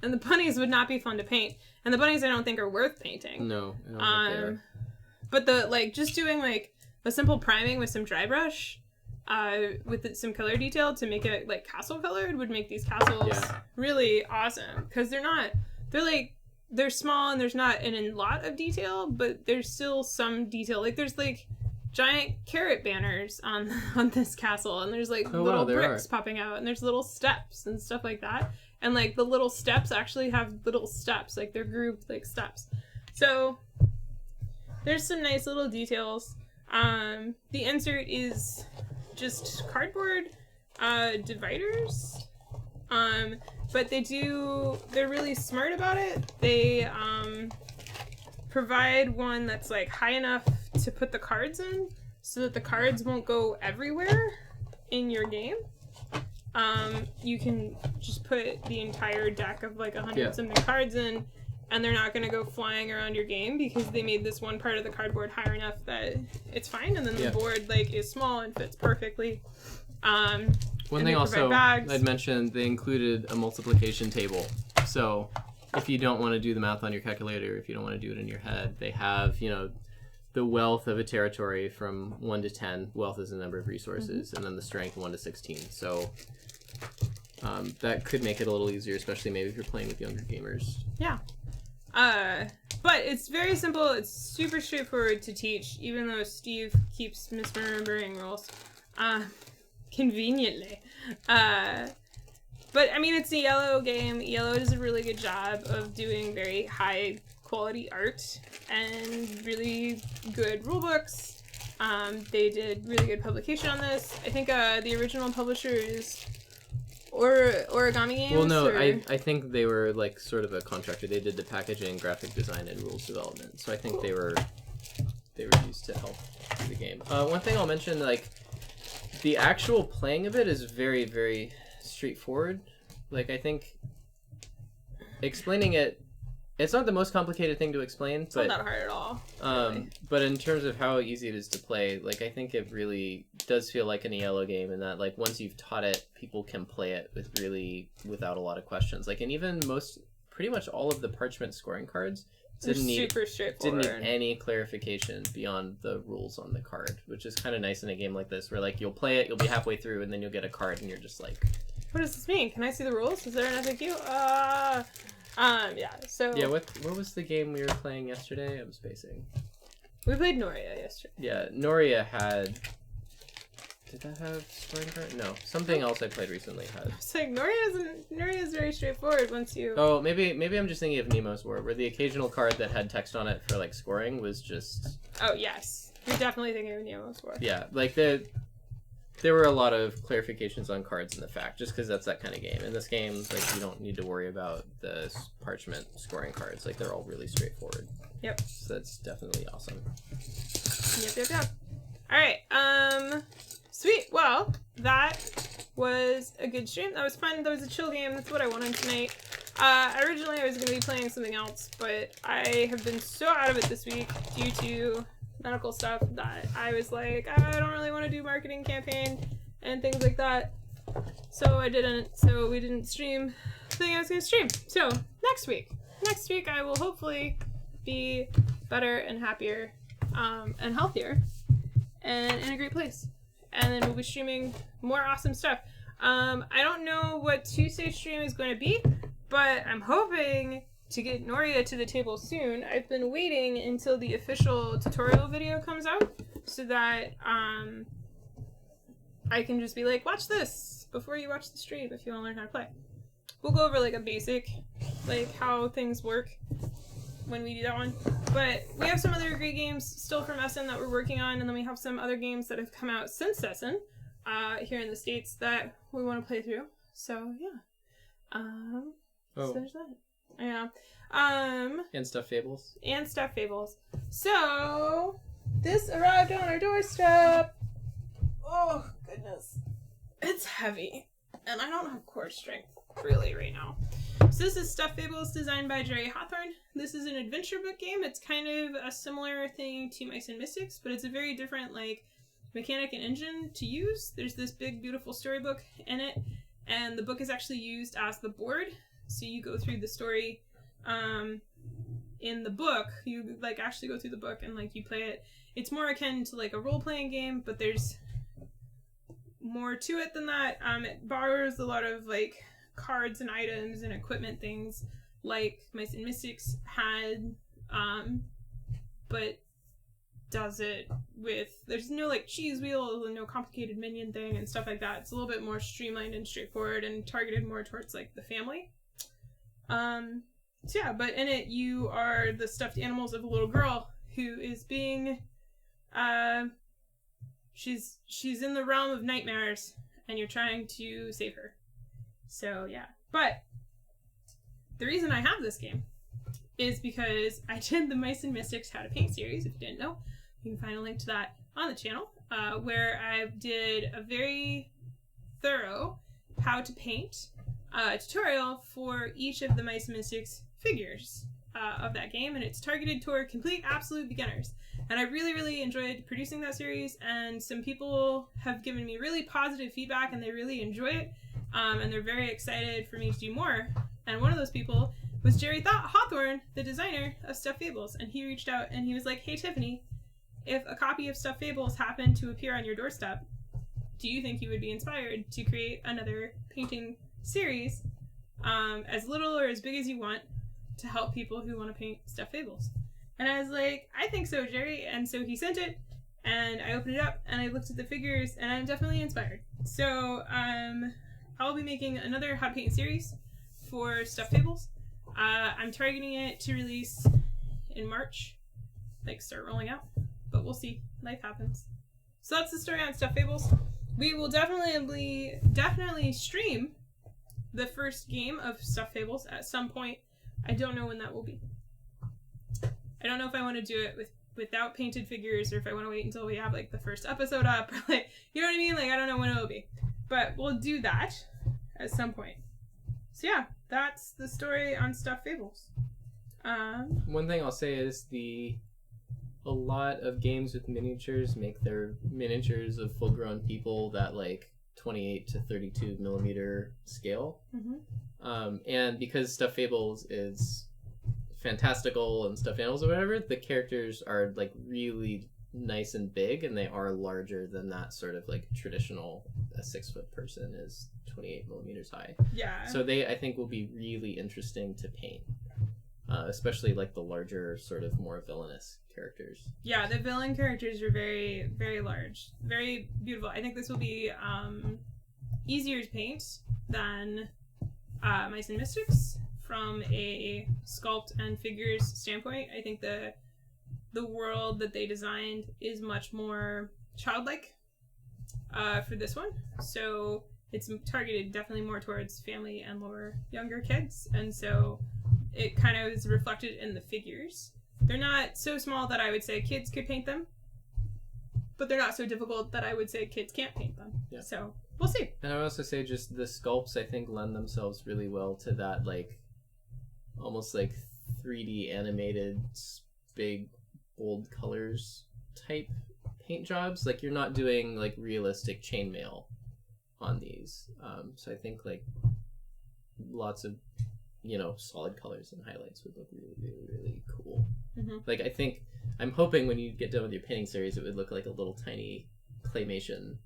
And the bunnies would not be fun to paint. And the bunnies I don't think are worth painting. No, I don't think they are. But the like just doing like a simple priming with some dry brush with some color detail to make it like castle colored would make these castles really awesome. Because they're small and there's not a lot of detail, but there's still some detail. Like, there's like giant carrot banners on this castle, and there's like little bricks popping out, and there's little steps and stuff like that. And like the little steps actually have little steps, like they're grouped like steps. So there's some nice little details. The insert is just cardboard dividers. But they're really smart about it. They provide one that's like high enough to put the cards in so that the cards won't go everywhere in your game. You can just put the entire deck of like 100 something cards in, and they're not going to go flying around your game because they made this one part of the cardboard higher enough that it's fine, and then the board like is small and fits perfectly. One thing also I'd mentioned, they included a multiplication table. So if you don't want to do the math on your calculator, if you don't want to do it in your head, they have, you know, the wealth of a territory from 1 to 10. Wealth is the number of resources, and then the strength 1 to 16. So that could make it a little easier, especially maybe if you're playing with younger gamers. Yeah. But it's very simple. It's super straightforward to teach, even though Steve keeps misremembering rules. Conveniently. But, I mean, it's a Yellow game. Yellow does a really good job of doing very high quality art and really good rule books. They did really good publication on this. I think the original publisher is Origami Games. Well, no, I think they were like sort of a contractor. They did the packaging, graphic design, and rules development. So I think they were used to help do the game. One thing I'll mention, like, the actual playing of it is very, very straightforward. Like, I think explaining it, it's not the most complicated thing to explain. It's not that hard at all. Really. But in terms of how easy it is to play, like, I think it really does feel like an Yellow game in that, like, once you've taught it, people can play it without a lot of questions. Like, and even pretty much all of the parchment scoring cards didn't need any clarification beyond the rules on the card, which is kind of nice in a game like this, where, like, you'll play it, you'll be halfway through, and then you'll get a card, and you're just like, what does this mean? Can I see the rules? Is there an FAQ? Yeah, so... Yeah, what was the game we were playing yesterday? I'm spacing. We played Noria yesterday. Yeah, Noria had... Did that have scoring card? No, something else I played recently had. I was like, Noria is very straightforward once you... Oh, maybe I'm just thinking of Nemo's War, where the occasional card that had text on it for, like, scoring was just... Oh, yes. You're definitely thinking of Nemo's War. Yeah, like, there were a lot of clarifications on cards in the fact, just because that's that kind of game. In this game, like, you don't need to worry about the parchment scoring cards. Like, they're all really straightforward. Yep. So that's definitely awesome. Yep. Alright, sweet. Well, that was a good stream. That was fun. That was a chill game. That's what I wanted tonight. Originally I was going to be playing something else, but I have been so out of it this week due to medical stuff that I was like, I don't really want to do marketing campaign and things like that. So I didn't. So we didn't stream the thing I was going to stream. So next week I will hopefully be better and happier and healthier and in a great place. And then we'll be streaming more awesome stuff. I don't know what Tuesday's stream is going to be, but I'm hoping to get Noria to the table soon. I've been waiting until the official tutorial video comes out so that I can just be like, watch this before you watch the stream if you want to learn how to play. We'll go over like a basic, like how things work when we do that one. But we have some other great games still from Essen that we're working on, and then we have some other games that have come out since Essen here in the States that we want to play through. So yeah. So there's that. Yeah. And Stuffed Fables. So this arrived on our doorstep. Oh goodness. It's heavy. And I don't have core strength really right now. So this is Stuffed Fables designed by Jerry Hawthorne. This is an adventure book game. It's kind of a similar thing to Mice and Mystics, but it's a very different like mechanic and engine to use. There's this big beautiful storybook in it, and the book is actually used as the board. So you go through the story in the book. You like actually go through the book and like you play it. It's more akin to like a role-playing game, but there's more to it than that. It borrows a lot of like cards and items and equipment things like Mice and Mystics had, but does it with, there's no like cheese wheel and no complicated minion thing and stuff like that. It's a little bit more streamlined and straightforward and targeted more towards like the family. So yeah, but in it you are the stuffed animals of a little girl who is being she's in the realm of nightmares and you're trying to save her. So yeah, but the reason I have this game is because I did the Mice and Mystics How to Paint series. If you didn't know, you can find a link to that on the channel, where I did a very thorough how to paint tutorial for each of the Mice and Mystics figures. of that game, and it's targeted toward complete absolute beginners. And I really, really enjoyed producing that series, and some people have given me really positive feedback, and they really enjoy it, and they're very excited for me to do more. And one of those people was Jerry Hawthorne, the designer of Stuffed Fables, and he reached out and he was like, "Hey Tiffany, if a copy of Stuffed Fables happened to appear on your doorstep, do you think you would be inspired to create another painting series, as little or as big as you want, to help people who want to paint Stuffed Fables?" And I was like, "I think so, Jerry." And so he sent it, and I opened it up, and I looked at the figures, and I'm definitely inspired. So I'll be making another How to Paint series for Stuffed Fables. I'm targeting it to release in March, like start rolling out, but we'll see. Life happens. So that's the story on Stuffed Fables. We will definitely stream the first game of Stuffed Fables at some point. I don't know when that will be. I don't know if I want to do it without painted figures, or if I want to wait until we have like the first episode up, or like, you know what I mean? Like, I don't know when it'll be, but we'll do that at some point. So yeah, that's the story on Stuffed Fables. One thing I'll say is a lot of games with miniatures make their miniatures of full-grown people that like 28 to 32 millimeter scale. Mm-hmm. And because Stuffed Fables is fantastical and stuffed animals or whatever, the characters are like really nice and big, and they are larger than that sort of like traditional 6-foot person is 28 millimeters high. Yeah. So they, I think, will be really interesting to paint, especially like the larger, sort of more villainous characters. Yeah, the villain characters are very, very large, very beautiful. I think this will be easier to paint than Mice and Mystics from a sculpt and figures standpoint. I think the world that they designed is much more childlike for this one. So it's targeted definitely more towards family and younger kids. And so it kind of is reflected in the figures. They're not so small that I would say kids could paint them, but they're not so difficult that I would say kids can't paint them. Yeah. So we'll see. And I would also say just the sculpts, I think, lend themselves really well to that, like, almost like 3D animated, big, bold colors type paint jobs. Like, you're not doing, like, realistic chainmail on these. So I think, like, lots of, solid colors and highlights would look really, really, really cool. Mm-hmm. Like, I'm hoping when you get done with your painting series, it would look like a little tiny claymation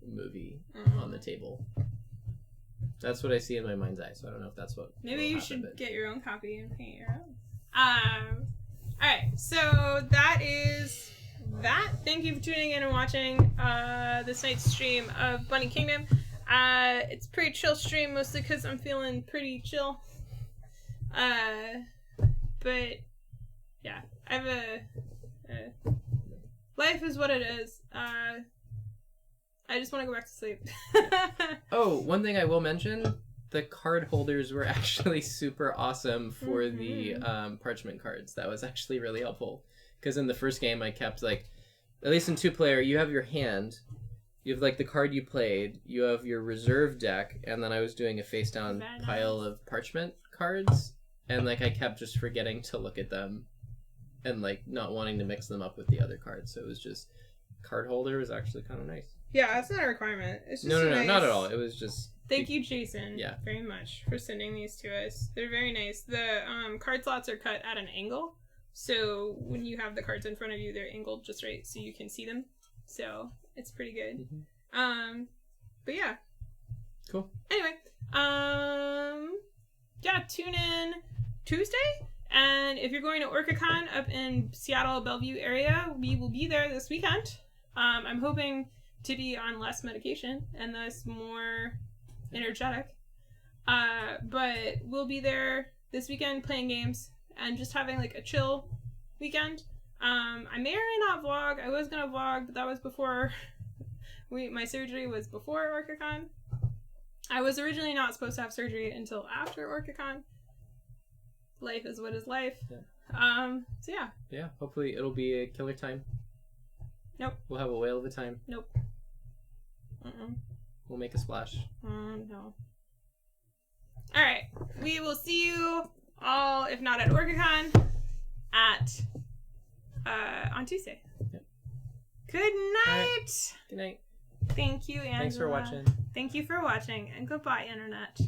movie on the table. That's what I see in my mind's eye, so I don't know if that's what maybe you should get your own copy and paint your own. Alright, so that is that. Thank you for tuning in and watching this night's stream of Bunny Kingdom. It's a pretty chill stream, mostly because I'm feeling pretty chill. But yeah, I have life is what it is. I just want to go back to sleep. Oh, one thing I will mention, the card holders were actually super awesome for the parchment cards. That was actually really helpful. Because in the first game, I kept, like, at least in 2-player, you have your hand, you have, like, the card you played, you have your reserve deck, and then I was doing a face-down pile of parchment cards, and, like, I kept just forgetting to look at them, and, like, not wanting to mix them up with the other cards. So it was just, card holder was actually kind of nice. Yeah, it's not a requirement. It's just no, nice. not at all. It was just... Thank you, Jason, very much for sending these to us. They're very nice. The card slots are cut at an angle, so when you have the cards in front of you, they're angled just right so you can see them. So it's pretty good. Mm-hmm. But yeah. Cool. Anyway, yeah, tune in Tuesday. And if you're going to OrcaCon up in Seattle, Bellevue area, we will be there this weekend. I'm hoping to be on less medication and thus more energetic. But we'll be there this weekend playing games and just having like a chill weekend. I may or may not vlog. I was gonna vlog, but that was before my surgery was before OrcaCon. I was originally not supposed to have surgery until after OrcaCon. Life is what is life. Yeah. So yeah. Yeah, hopefully it'll be a killer time. Nope. We'll have a whale of a time. Nope. We'll make a splash. No. Alright. We will see you all, if not at OrcaCon, on Tuesday. Yep. Good night. Right. Good night. Thank you, Angela. Thanks for watching. Thank you for watching, and goodbye, Internet.